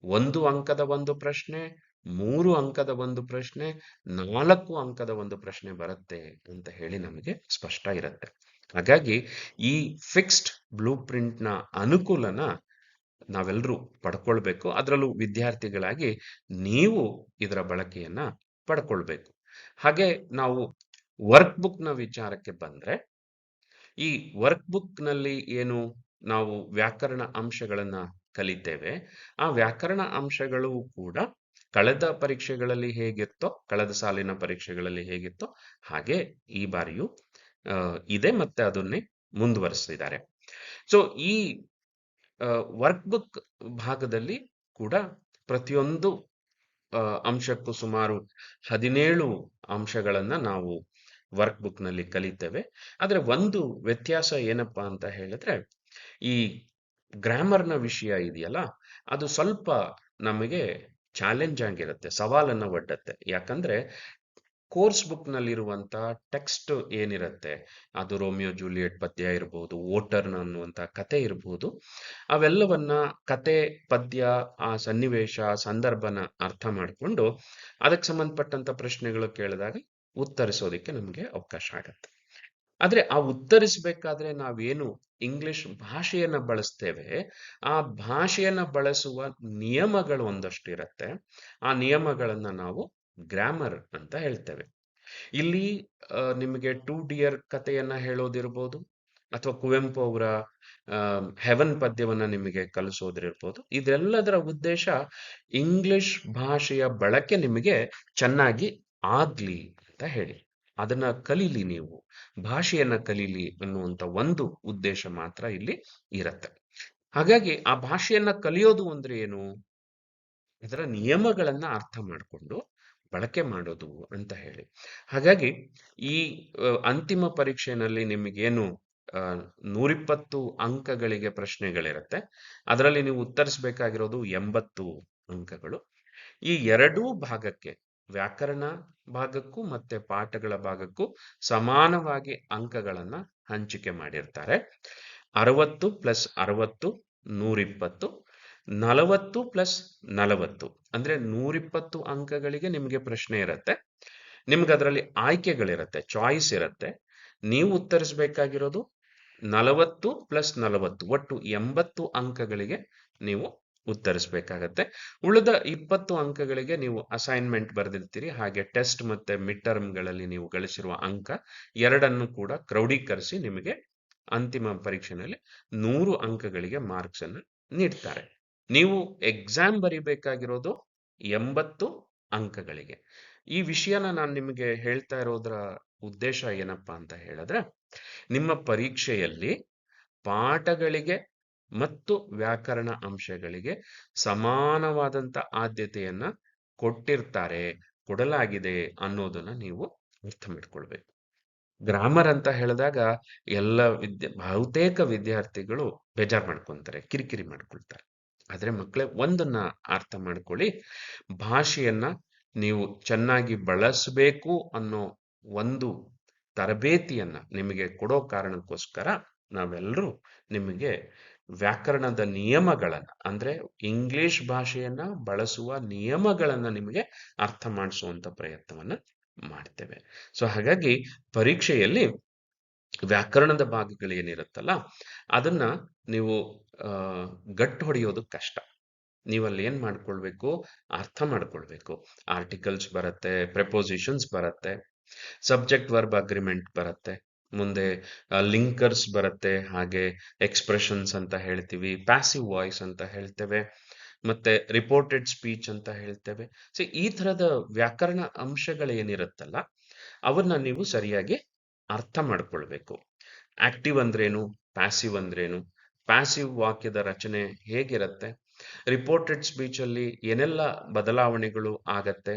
1 ಅಂಕದ ಒಂದು ಪ್ರಶ್ನೆ, 3 ಅಂಕದ ಒಂದು ಪ್ರಶ್ನೆ, 4 ಅಂಕದ ಒಂದು ಪ್ರಶ್ನೆ ಬರುತ್ತೆ ಅಂತ ಹೇಳಿ ನಮಗೆ ಸ್ಪಷ್ಟ ಇರುತ್ತೆ. ಹಾಗಾಗಿ ಈ ಫಿಕ್ಸ್ಡ್ ಬ್ಲೂ ಪ್ರಿಂಟ್ನ ಅನುಕೂಲನ ನಾವೆಲ್ಲರೂ ಪಡ್ಕೊಳ್ಬೇಕು. ಅದರಲ್ಲೂ ವಿದ್ಯಾರ್ಥಿಗಳಾಗಿ ನೀವು ಇದರ ಬಳಕೆಯನ್ನ ಪಡ್ಕೊಳ್ಬೇಕು. ಹಾಗೆ ನಾವು ವರ್ಕ್ ಬುಕ್ನ ವಿಚಾರಕ್ಕೆ ಬಂದ್ರೆ, ಈ ವರ್ಕ್ ಬುಕ್ನಲ್ಲಿ ಏನು ನಾವು ವ್ಯಾಕರಣ ಅಂಶಗಳನ್ನ ಕಲಿತೇವೆ, ಆ ವ್ಯಾಕರಣ ಅಂಶಗಳು ಕೂಡ ಕಳೆದ ಪರೀಕ್ಷೆಗಳಲ್ಲಿ ಹೇಗಿತ್ತೋ, ಕಳೆದ ಸಾಲಿನ ಪರೀಕ್ಷೆಗಳಲ್ಲಿ ಹೇಗಿತ್ತೋ ಹಾಗೆ ಈ ಬಾರಿಯೂ ಇದೆ, ಮತ್ತೆ ಅದನ್ನೇ ಮುಂದುವರಿಸಿದ್ದಾರೆ. ಸೊ ಈ ವರ್ಕ್ ಬುಕ್ ಭಾಗದಲ್ಲಿ ಕೂಡ ಪ್ರತಿಯೊಂದು ಅಂಶಕ್ಕೂ ಸುಮಾರು 17 ಅಂಶಗಳನ್ನ ನಾವು ವರ್ಕ್ ಬುಕ್ ನಲ್ಲಿ ಕಲಿತೇವೆ. ಆದ್ರೆ ಒಂದು ವ್ಯತ್ಯಾಸ ಏನಪ್ಪಾ ಅಂತ ಹೇಳಿದ್ರೆ, ಈ ಗ್ರಾಮರ್ನ ವಿಷಯ ಇದೆಯಲ್ಲ, ಅದು ಸ್ವಲ್ಪ ನಮಗೆ ಚಾಲೆಂಜ್ ಆಗಿರುತ್ತೆ, ಸವಾಲನ್ನ ಒಡ್ಡತ್ತೆ. ಯಾಕಂದ್ರೆ ಕೋರ್ಸ್ ಬುಕ್ ನಲ್ಲಿರುವಂತ ಟೆಕ್ಸ್ಟ್ ಏನಿರುತ್ತೆ, ಅದು ರೋಮಿಯೋ ಜೂಲಿಯೆಟ್ ಪದ್ಯ ಇರಬಹುದು, ವೋಟರ್ನ್ ಅನ್ನುವಂತ ಕತೆ ಇರಬಹುದು, ಅವೆಲ್ಲವನ್ನ ಕತೆ, ಪದ್ಯ, ಆ ಸನ್ನಿವೇಶ, ಸಂದರ್ಭನ ಅರ್ಥ ಮಾಡಿಕೊಂಡು ಅದಕ್ಕೆ ಸಂಬಂಧಪಟ್ಟಂತ ಪ್ರಶ್ನೆಗಳು ಕೇಳಿದಾಗ ಉತ್ತರಿಸೋದಕ್ಕೆ ನಮಗೆ ಅವಕಾಶ ಆಗತ್ತೆ. ಆದ್ರೆ ಆ ಉತ್ತರಿಸಬೇಕಾದ್ರೆ ನಾವೇನು ಇಂಗ್ಲಿಷ್ ಭಾಷೆಯನ್ನ ಬಳಸ್ತೇವೆ, ಆ ಭಾಷೆಯನ್ನ ಬಳಸುವ ನಿಯಮಗಳು ಒಂದಷ್ಟು ಇರುತ್ತೆ. ಆ ನಿಯಮಗಳನ್ನ ನಾವು ಗ್ರಾಮರ್ ಅಂತ ಹೇಳ್ತೇವೆ. ಇಲ್ಲಿ ನಿಮಗೆ 2 ಡಿಯರ್ ಕಥೆಯನ್ನ ಹೇಳೋದಿರ್ಬೋದು, ಅಥವಾ ಕುವೆಂಪು ಅವರ ಹೆವನ್ ಪದ್ಯವನ್ನ ನಿಮಗೆ ಕಲಿಸೋದಿರ್ಬೋದು. ಇದೆಲ್ಲದರ ಉದ್ದೇಶ ಇಂಗ್ಲಿಷ್ ಭಾಷೆಯ ಬಳಕೆ ನಿಮಗೆ ಚೆನ್ನಾಗಿ ಆಗ್ಲಿ ಅಂತ ಹೇಳಿ, ಅದನ್ನ ಕಲೀಲಿ, ನೀವು ಭಾಷೆಯನ್ನ ಕಲೀಲಿ ಅನ್ನುವಂತ ಒಂದು ಉದ್ದೇಶ ಮಾತ್ರ ಇಲ್ಲಿ ಇರತ್ತೆ. ಹಾಗಾಗಿ ಆ ಭಾಷೆಯನ್ನ ಕಲಿಯೋದು ಅಂದ್ರೆ ಏನು, ಇದರ ನಿಯಮಗಳನ್ನ ಅರ್ಥ ಮಾಡಿಕೊಂಡು ಬಳಕೆ ಮಾಡೋದು ಅಂತ ಹೇಳಿ. ಹಾಗಾಗಿ ಈ ಅಂತಿಮ ಪರೀಕ್ಷೆಯಲ್ಲಿ ನಿಮಗೇನು 120 ಅಂಕಗಳಿಗೆ ಪ್ರಶ್ನೆಗಳಿರುತ್ತೆ, ಅದರಲ್ಲಿ ನೀವು ಉತ್ತರಿಸಬೇಕಾಗಿರೋದು 80 ಅಂಕಗಳು. ಈ ಎರಡೂ ಭಾಗಕ್ಕೆ, ವ್ಯಾಕರಣ ಭಾಗಕ್ಕೂ ಮತ್ತೆ ಪಾಠಗಳ ಭಾಗಕ್ಕೂ ಸಮಾನವಾಗಿ ಅಂಕಗಳನ್ನ ಹಂಚಿಕೆ ಮಾಡಿರ್ತಾರೆ. 60 + 60 120, 40 + 40 ಅಂದ್ರೆ 120 ಅಂಕಗಳಿಗೆ ನಿಮಗೆ ಪ್ರಶ್ನೆ ಇರುತ್ತೆ. ನಿಮ್ಗೆ ಅದರಲ್ಲಿ ಆಯ್ಕೆಗಳಿರುತ್ತೆ, ಚಾಯ್ಸ್ ಇರುತ್ತೆ. ನೀವು ಉತ್ತರಿಸಬೇಕಾಗಿರೋದು 40 + 40 ಒಟ್ಟು 80 ಅಂಕಗಳಿಗೆ ನೀವು ಉತ್ತರಿಸಬೇಕಾಗತ್ತೆ. ಉಳಿದ 20 ಅಂಕಗಳಿಗೆ ನೀವು ಅಸೈನ್ಮೆಂಟ್ ಬರೆದಿರ್ತೀರಿ. ಹಾಗೆ ಟೆಸ್ಟ್ ಮತ್ತೆ ಮಿಡ್ ಟರ್ಮ್ಗಳಲ್ಲಿ ನೀವು ಗಳಿಸಿರುವ ಅಂಕ ಎರಡನ್ನು ಕೂಡ ಕ್ರೋಢೀಕರಿಸಿ ನಿಮಗೆ ಅಂತಿಮ ಪರೀಕ್ಷೆಯಲ್ಲಿ 100 ಅಂಕಗಳಿಗೆ ಮಾರ್ಕ್ಸ್ ಅನ್ನು ನೀಡ್ತಾರೆ. ನೀವು ಎಕ್ಸಾಮ್ ಬರಿಬೇಕಾಗಿರೋದು 80 ಅಂಕಗಳಿಗೆ. ಈ ವಿಷಯನ ನಾನು ನಿಮಗೆ ಹೇಳ್ತಾ ಇರೋದ್ರ ಉದ್ದೇಶ ಏನಪ್ಪಾ ಅಂತ ಹೇಳಿದ್ರೆ, ನಿಮ್ಮ ಪರೀಕ್ಷೆಯಲ್ಲಿ ಪಾಠಗಳಿಗೆ ಮತ್ತು ವ್ಯಾಕರಣ ಅಂಶಗಳಿಗೆ ಸಮಾನವಾದಂತ ಆದ್ಯತೆಯನ್ನ ಕೊಡಲಾಗಿದೆ ಅನ್ನೋದನ್ನ ನೀವು ಅರ್ಥ ಮಾಡ್ಕೊಳ್ಬೇಕು. ಗ್ರಾಮರ್ ಅಂತ ಹೇಳಿದಾಗ ಬಹುತೇಕ ವಿದ್ಯಾರ್ಥಿಗಳು ಬೇಜಾರು ಮಾಡ್ಕೊಂತಾರೆ, ಕಿರಿಕಿರಿ ಮಾಡ್ಕೊಳ್ತಾರೆ. ಆದ್ರೆ ಮಕ್ಕಳೇ, ಒಂದನ್ನ ಅರ್ಥ ಮಾಡ್ಕೊಳ್ಳಿ, ಭಾಷೆಯನ್ನ ನೀವು ಚೆನ್ನಾಗಿ ಬಳಸಬೇಕು ಅನ್ನೋ ಒಂದು ತರಬೇತಿಯನ್ನ ನಿಮಗೆ ಕೊಡೋ ಕಾರಣಕ್ಕೋಸ್ಕರ ನಾವೆಲ್ಲರೂ ನಿಮಗೆ ವ್ಯಾಕರಣದ ನಿಯಮಗಳನ್ನ, ಅಂದ್ರೆ ಇಂಗ್ಲಿಷ್ ಭಾಷೆಯನ್ನ ಬಳಸುವ ನಿಯಮಗಳನ್ನ ನಿಮಗೆ ಅರ್ಥ ಮಾಡಿಸುವಂತ ಪ್ರಯತ್ನವನ್ನ ಮಾಡ್ತೇವೆ. ಸೊ ಹಾಗಾಗಿ ಪರೀಕ್ಷೆಯಲ್ಲಿ ವ್ಯಾಕರಣದ ಭಾಗಗಳೇನಿರುತ್ತಲ್ಲ ಅದನ್ನ ನೀವು ಆ, ಗಟ್ಟು ಹೊಡೆಯೋದು ಕಷ್ಟ. ನೀವಲ್ಲಿ ಏನ್ ಮಾಡ್ಕೊಳ್ಬೇಕು, ಅರ್ಥ ಮಾಡ್ಕೊಳ್ಬೇಕು. ಆರ್ಟಿಕಲ್ಸ್ ಬರುತ್ತೆ, ಪ್ರೆಪೋಸಿಷನ್ಸ್ ಬರುತ್ತೆ, ಸಬ್ಜೆಕ್ಟ್ ವರ್ಬ್ ಅಗ್ರಿಮೆಂಟ್ ಬರುತ್ತೆ, ಮುಂದೆ ಲಿಂಕರ್ಸ್ ಬರುತ್ತೆ, ಹಾಗೆ ಎಕ್ಸ್ಪ್ರೆಷನ್ಸ್ ಅಂತ ಹೇಳ್ತೀವಿ, ಪ್ಯಾಸಿವ್ ವಾಯ್ಸ್ ಅಂತ ಹೇಳ್ತೇವೆ, ಮತ್ತೆ ರಿಪೋರ್ಟೆಡ್ ಸ್ಪೀಚ್ ಅಂತ ಹೇಳ್ತೇವೆ. ಸೊ ಈ ತರದ ವ್ಯಾಕರಣ ಅಂಶಗಳೇನಿರುತ್ತಲ್ಲ ಅವನ್ನ ನೀವು ಸರಿಯಾಗಿ ಅರ್ಥ ಮಾಡ್ಕೊಳ್ಬೇಕು. ಆಕ್ಟಿವ್ ಅಂದ್ರೇನು, ಪ್ಯಾಸಿವ್ ಅಂದ್ರೇನು, ಪ್ಯಾಸಿವ್ ವಾಕ್ಯದ ರಚನೆ ಹೇಗಿರುತ್ತೆ, ರಿಪೋರ್ಟೆಡ್ ಸ್ಪೀಚ್ ಅಲ್ಲಿ ಏನೆಲ್ಲ ಬದಲಾವಣೆಗಳು ಆಗತ್ತೆ,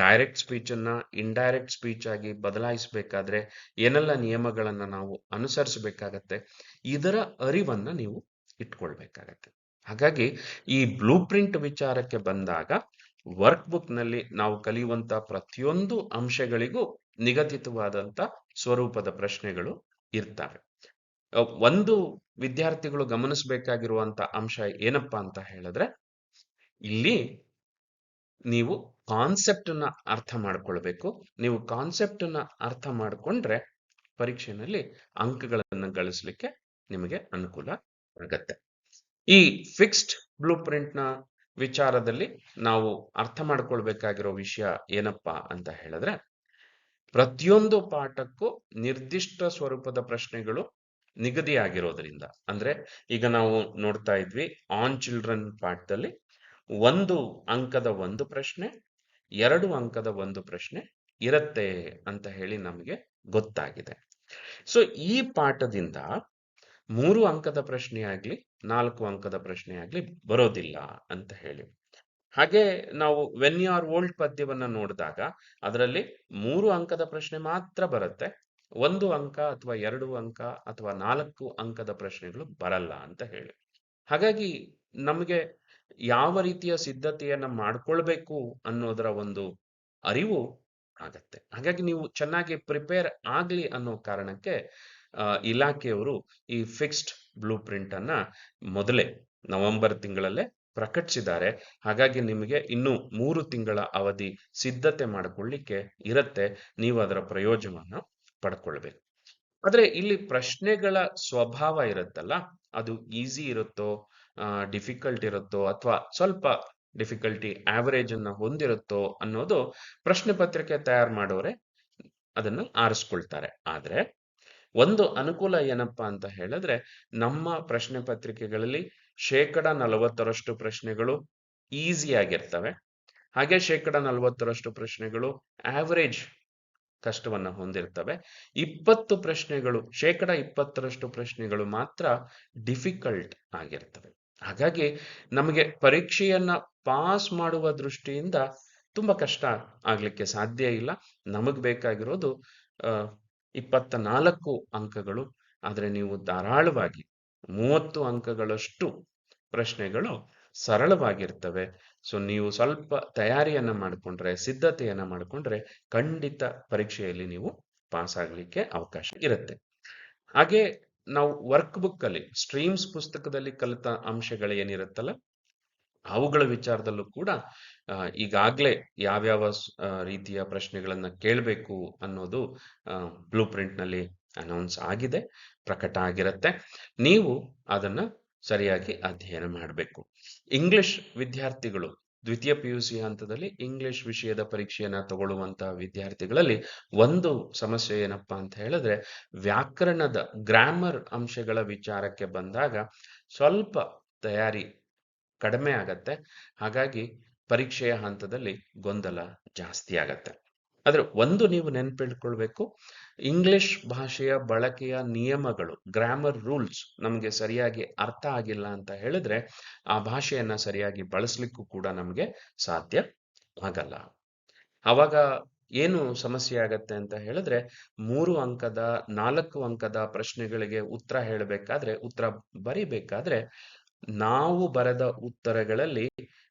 ಡೈರೆಕ್ಟ್ ಸ್ಪೀಚ್ ಅನ್ನ ಇಂಡೈರೆಕ್ಟ್ ಸ್ಪೀಚ್ ಆಗಿ ಬದಲಾಯಿಸಬೇಕಾದ್ರೆ ಏನೆಲ್ಲ ನಿಯಮಗಳನ್ನ ನಾವು ಅನುಸರಿಸಬೇಕಾಗತ್ತೆ, ಇದರ ಅರಿವನ್ನ ನೀವು ಇಟ್ಕೊಳ್ಬೇಕಾಗತ್ತೆ. ಹಾಗಾಗಿ ಈ ಬ್ಲೂ ಪ್ರಿಂಟ್ ವಿಚಾರಕ್ಕೆ ಬಂದಾಗ ವರ್ಕ್ ಬುಕ್ ನಲ್ಲಿ ನಾವು ಕಲಿಯುವಂತ ಪ್ರತಿಯೊಂದು ಅಂಶಗಳಿಗೂ ನಿಗದಿತವಾದಂತ ಸ್ವರೂಪದ ಪ್ರಶ್ನೆಗಳು ಇರ್ತವೆ. ಒಂದು ವಿದ್ಯಾರ್ಥಿಗಳು ಗಮನಿಸಬೇಕಾಗಿರುವಂತ ಅಂಶ ಏನಪ್ಪಾ ಅಂತ ಹೇಳಿದ್ರೆ, ಇಲ್ಲಿ ನೀವು ಕಾನ್ಸೆಪ್ಟ್ ಅನ್ನ ಅರ್ಥ ಮಾಡ್ಕೊಳ್ಬೇಕು. ನೀವು ಕಾನ್ಸೆಪ್ಟ್ ಅನ್ನ ಅರ್ಥ ಮಾಡ್ಕೊಂಡ್ರೆ ಪರೀಕ್ಷೆನಲ್ಲಿ ಅಂಕಗಳನ್ನ ಗಳಿಸಲಿಕ್ಕೆ ನಿಮಗೆ ಅನುಕೂಲ ಆಗತ್ತೆ. ಈ ಫಿಕ್ಸ್ಡ್ ಬ್ಲೂ ಪ್ರಿಂಟ್ ನ ವಿಚಾರದಲ್ಲಿ ನಾವು ಅರ್ಥ ಮಾಡ್ಕೊಳ್ಬೇಕಾಗಿರೋ ವಿಷಯ ಏನಪ್ಪಾ ಅಂತ ಹೇಳಿದ್ರೆ, ಪ್ರತಿಯೊಂದು ಪಾಠಕ್ಕೂ ನಿರ್ದಿಷ್ಟ ಸ್ವರೂಪದ ಪ್ರಶ್ನೆಗಳು ನಿಗದಿಯಾಗಿರೋದ್ರಿಂದ, ಅಂದ್ರೆ ಈಗ ನಾವು ನೋಡ್ತಾ ಇದ್ವಿ ಆನ್ ಚಿಲ್ಡ್ರನ್ ಪಾಠದಲ್ಲಿ 1 ಅಂಕದ ಒಂದು ಪ್ರಶ್ನೆ, 2 ಅಂಕದ ಒಂದು ಪ್ರಶ್ನೆ ಇರತ್ತೆ ಅಂತ ಹೇಳಿ ನಮಗೆ ಗೊತ್ತಾಗಿದೆ. ಸೊ ಈ ಪಾಠದಿಂದ 3 ಅಂಕದ ಪ್ರಶ್ನೆ ಆಗ್ಲಿ 4 ಅಂಕದ ಪ್ರಶ್ನೆ ಆಗ್ಲಿ ಬರೋದಿಲ್ಲ ಅಂತ ಹೇಳಿ. ಹಾಗೆ ನಾವು ವೆನ್ ಯು ಆರ್ ಓಲ್ಡ್ ಪದ್ಯವನ್ನ ನೋಡಿದಾಗ ಅದರಲ್ಲಿ 3 ಅಂಕದ ಪ್ರಶ್ನೆ ಮಾತ್ರ ಬರುತ್ತೆ, 1 ಅಂಕ ಅಥವಾ 2 ಅಂಕ ಅಥವಾ 4 ಅಂಕದ ಪ್ರಶ್ನೆಗಳು ಬರಲ್ಲ ಅಂತ ಹೇಳಿ. ಹಾಗಾಗಿ ನಮಗೆ ಯಾವ ರೀತಿಯ ಸಿದ್ಧತೆಯನ್ನ ಮಾಡ್ಕೊಳ್ಬೇಕು ಅನ್ನೋದರ ಒಂದು ಅರಿವು ಆಗತ್ತೆ. ಹಾಗಾಗಿ ನೀವು ಚೆನ್ನಾಗಿ ಪ್ರಿಪೇರ್ ಆಗ್ಲಿ ಅನ್ನೋ ಕಾರಣಕ್ಕೆ ಇಲಾಖೆಯವರು ಈ ಫಿಕ್ಸ್ಡ್ ಬ್ಲೂ ಪ್ರಿಂಟ್ ಅನ್ನ ಮೊದಲೇ ನವೆಂಬರ್ ತಿಂಗಳಲ್ಲೇ ಪ್ರಕಟಿಸಿದ್ದಾರೆ. ಹಾಗಾಗಿ ನಿಮಗೆ ಇನ್ನು 3 ತಿಂಗಳ ಅವಧಿ ಸಿದ್ಧತೆ ಮಾಡಿಕೊಳ್ಳಿಕ್ಕೆ ಇರತ್ತೆ. ನೀವು ಅದರ ಪ್ರಯೋಜನವನ್ನ ಪಡ್ಕೊಳ್ಬೇಕು. ಆದ್ರೆ ಇಲ್ಲಿ ಪ್ರಶ್ನೆಗಳ ಸ್ವಭಾವ ಇರುತ್ತಲ್ಲ, ಅದು ಈಸಿ ಇರುತ್ತೋ, ಡಿಫಿಕಲ್ಟ್ ಇರುತ್ತೋ, ಅಥವಾ ಸ್ವಲ್ಪ ಡಿಫಿಕಲ್ಟಿ ಆವರೇಜ್ ಅನ್ನ ಹೊಂದಿರುತ್ತೋ ಅನ್ನೋದು ಪ್ರಶ್ನೆ ಪತ್ರಿಕೆ ತಯಾರು ಮಾಡೋರೆ ಅದನ್ನು ಆರಿಸ್ಕೊಳ್ತಾರೆ. ಆದ್ರೆ ಒಂದು ಅನುಕೂಲ ಏನಪ್ಪಾ ಅಂತ ಹೇಳಿದ್ರೆ, ನಮ್ಮ ಪ್ರಶ್ನೆ ಪತ್ರಿಕೆಗಳಲ್ಲಿ 40% ಪ್ರಶ್ನೆಗಳು ಈಸಿ ಆಗಿರ್ತವೆ, ಹಾಗೆ 40% ಪ್ರಶ್ನೆಗಳು ಆವರೇಜ್ ಕಷ್ಟವನ್ನ ಹೊಂದಿರ್ತವೆ. 20 ಪ್ರಶ್ನೆಗಳು 20% ಪ್ರಶ್ನೆಗಳು ಮಾತ್ರ ಡಿಫಿಕಲ್ಟ್ ಆಗಿರ್ತವೆ. ಹಾಗಾಗಿ ನಮಗೆ ಪರೀಕ್ಷೆಯನ್ನ ಪಾಸ್ ಮಾಡುವ ದೃಷ್ಟಿಯಿಂದ ತುಂಬಾ ಕಷ್ಟ ಆಗ್ಲಿಕ್ಕೆ ಸಾಧ್ಯ ಇಲ್ಲ. ನಮಗ್ ಬೇಕಾಗಿರೋದು 24 ಅಂಕಗಳು. ಆದ್ರೆ ನೀವು ಧಾರಾಳವಾಗಿ 30 ಅಂಕಗಳಷ್ಟು ಪ್ರಶ್ನೆಗಳು ಸರಳವಾಗಿರ್ತವೆ. ಸೊ ನೀವು ಸ್ವಲ್ಪ ತಯಾರಿಯನ್ನ ಮಾಡಿಕೊಂಡ್ರೆ, ಸಿದ್ಧತೆಯನ್ನ ಮಾಡಿಕೊಂಡ್ರೆ ಖಂಡಿತ ಪರೀಕ್ಷೆಯಲ್ಲಿ ನೀವು ಪಾಸ್ ಆಗ್ಲಿಕ್ಕೆ ಅವಕಾಶ ಇರುತ್ತೆ. ಹಾಗೆ ನಾವು ವರ್ಕ್ ಬುಕ್ ಅಲ್ಲಿ ಸ್ಟ್ರೀಮ್ಸ್ ಪುಸ್ತಕದಲ್ಲಿ ಕಲಿತ ಅಂಶಗಳು ಏನಿರುತ್ತಲ್ಲ ಅವುಗಳ ವಿಚಾರದಲ್ಲೂ ಕೂಡ ಈಗಾಗ್ಲೇ ಯಾವ್ಯಾವ ರೀತಿಯ ಪ್ರಶ್ನೆಗಳನ್ನ ಕೇಳಬೇಕು ಅನ್ನೋದು ಬ್ಲೂ ಪ್ರಿಂಟ್ ನಲ್ಲಿ ಅನೌನ್ಸ್ ಆಗಿದೆ, ಪ್ರಕಟ ಆಗಿರುತ್ತೆ. ನೀವು ಅದನ್ನ ಸರಿಯಾಗಿ ಅಧ್ಯಯನ ಮಾಡಬೇಕು. ಇಂಗ್ಲಿಷ್ ವಿದ್ಯಾರ್ಥಿಗಳು ದ್ವಿತೀಯ PUC ಹಂತದಲ್ಲಿ ಇಂಗ್ಲಿಷ್ ವಿಷಯದ ಪರೀಕ್ಷೆಯನ್ನ ತಗೊಳ್ಳುವಂತಹ ವಿದ್ಯಾರ್ಥಿಗಳಲ್ಲಿ ಒಂದು ಸಮಸ್ಯೆ ಏನಪ್ಪಾ ಅಂತ ಹೇಳಿದ್ರೆ, ವ್ಯಾಕರಣದ ಗ್ರಾಮರ್ ಅಂಶಗಳ ವಿಚಾರಕ್ಕೆ ಬಂದಾಗ ಸ್ವಲ್ಪ ತಯಾರಿ ಕಡಿಮೆ ಆಗತ್ತೆ. ಹಾಗಾಗಿ ಪರೀಕ್ಷೆಯ ಹಂತದಲ್ಲಿ ಗೊಂದಲ ಜಾಸ್ತಿ ಆಗತ್ತೆ. ಆದ್ರೆ ಒಂದು ನೀವು ನೆನಪಿಟ್ಕೊಳ್ಬೇಕು, ಇಂಗ್ಲಿಷ್ ಭಾಷೆಯ ಬಳಕೆಯ ನಿಯಮಗಳು, ಗ್ರಾಮರ್ ರೂಲ್ಸ್ ನಮಗೆ ಸರಿಯಾಗಿ ಅರ್ಥ ಆಗಿಲ್ಲ ಅಂತ ಹೇಳಿದ್ರೆ ಆ ಭಾಷೆಯನ್ನ ಸರಿಯಾಗಿ ಬಳಸಲಿಕ್ಕೂ ಕೂಡ ನಮಗೆ ಸಾಧ್ಯ ಆಗಲ್ಲ. ಅವಾಗ ಏನು ಸಮಸ್ಯೆ ಆಗತ್ತೆ ಅಂತ ಹೇಳಿದ್ರೆ, 3 ಅಂಕದ 4 ಅಂಕದ ಪ್ರಶ್ನೆಗಳಿಗೆ ಉತ್ತರ ಹೇಳಬೇಕಾದ್ರೆ, ಉತ್ತರ ಬರಿಬೇಕಾದ್ರೆ ನಾವು ಬರೆದ ಉತ್ತರಗಳಲ್ಲಿ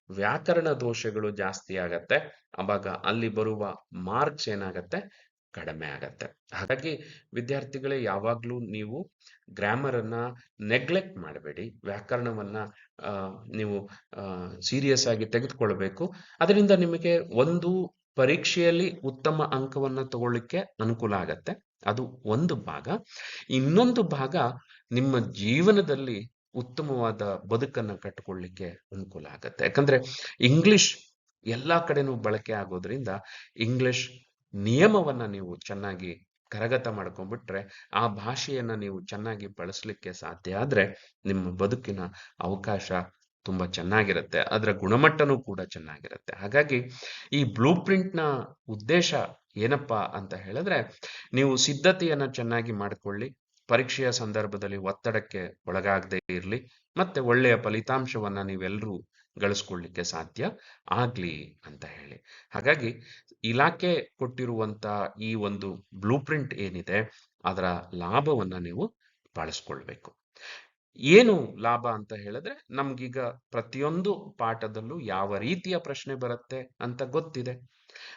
ವ್ಯಾಕರಣ ದೋಷಗಳು ಜಾಸ್ತಿ ಆಗತ್ತೆ. ಅವಾಗ ಅಲ್ಲಿ ಬರುವ ಮಾರ್ಕ್ಸ್ ಏನಾಗತ್ತೆ, ಕಡಿಮೆ ಆಗತ್ತೆ. ಹಾಗಾಗಿ ವಿದ್ಯಾರ್ಥಿಗಳೇ, ಯಾವಾಗ್ಲೂ ನೀವು ಗ್ರಾಮರ್ ಅನ್ನ ನೆಗ್ಲೆಕ್ಟ್ ಮಾಡಬೇಡಿ. ವ್ಯಾಕರಣವನ್ನ ನೀವು ಸೀರಿಯಸ್ ಆಗಿ ತೆಗೆದುಕೊಳ್ಬೇಕು. ಅದರಿಂದ ನಿಮಗೆ ಒಂದು ಪರೀಕ್ಷೆಯಲ್ಲಿ ಉತ್ತಮ ಅಂಕವನ್ನ ತಗೊಳ್ಳಿಕ್ಕೆ ಅನುಕೂಲ ಆಗತ್ತೆ. ಅದು ಒಂದು ಭಾಗ. ಇನ್ನೊಂದು ಭಾಗ ನಿಮ್ಮ ಜೀವನದಲ್ಲಿ ಉತ್ತಮವಾದ ಬದುಕನ್ನ ಕಟ್ಟಿಕೊಳ್ಳಿಕ್ಕೆ ಅನುಕೂಲ ಆಗತ್ತೆ. ಯಾಕಂದ್ರೆ ಇಂಗ್ಲಿಷ್ ಎಲ್ಲಾ ಕಡೆನೂ ಬಳಕೆ ಆಗೋದ್ರಿಂದ ಇಂಗ್ಲಿಷ್ ನಿಯಮವನ್ನ ನೀವು ಚೆನ್ನಾಗಿ ಕರಗತ ಮಾಡ್ಕೊಂಡ್ಬಿಟ್ರೆ, ಆ ಭಾಷೆಯನ್ನ ನೀವು ಚೆನ್ನಾಗಿ ಬಳಸಲಿಕ್ಕೆ ಸಾಧ್ಯ ಆದ್ರೆ ನಿಮ್ಮ ಬದುಕಿನ ಅವಕಾಶ ತುಂಬಾ ಚೆನ್ನಾಗಿರುತ್ತೆ. ಅದರ ಗುಣಮಟ್ಟನೂ ಕೂಡ ಚೆನ್ನಾಗಿರುತ್ತೆ. ಹಾಗಾಗಿ ಈ ಬ್ಲೂ ಪ್ರಿಂಟ್ನ ಉದ್ದೇಶ ಏನಪ್ಪಾ ಅಂತ ಹೇಳಿದ್ರೆ, ನೀವು ಸಿದ್ಧತೆಯನ್ನ ಚೆನ್ನಾಗಿ ಮಾಡಿಕೊಳ್ಳಿ, ಪರೀಕ್ಷೆಯ ಸಂದರ್ಭದಲ್ಲಿ ಒತ್ತಡಕ್ಕೆ ಒಳಗಾಗದೇ ಇರಲಿ, ಮತ್ತೆ ಒಳ್ಳೆಯ ಫಲಿತಾಂಶವನ್ನ ನೀವೆಲ್ಲರೂ ಗಳಿಸ್ಕೊಳ್ಳಿಕ್ಕೆ ಸಾಧ್ಯ ಆಗ್ಲಿ ಅಂತ ಹೇಳಿ. ಹಾಗಾಗಿ ಇಲಾಖೆ ಕೊಟ್ಟಿರುವಂತ ಈ ಒಂದು ಬ್ಲೂ ಪ್ರಿಂಟ್ ಏನಿದೆ, ಅದರ ಲಾಭವನ್ನ ನೀವು ಬಳಸ್ಕೊಳ್ಬೇಕು. ಏನು ಲಾಭ ಅಂತ ಹೇಳಿದ್ರೆ, ನಮ್ಗೀಗ ಪ್ರತಿಯೊಂದು ಪಾಠದಲ್ಲೂ ಯಾವ ರೀತಿಯ ಪ್ರಶ್ನೆ ಬರುತ್ತೆ ಅಂತ ಗೊತ್ತಿದೆ.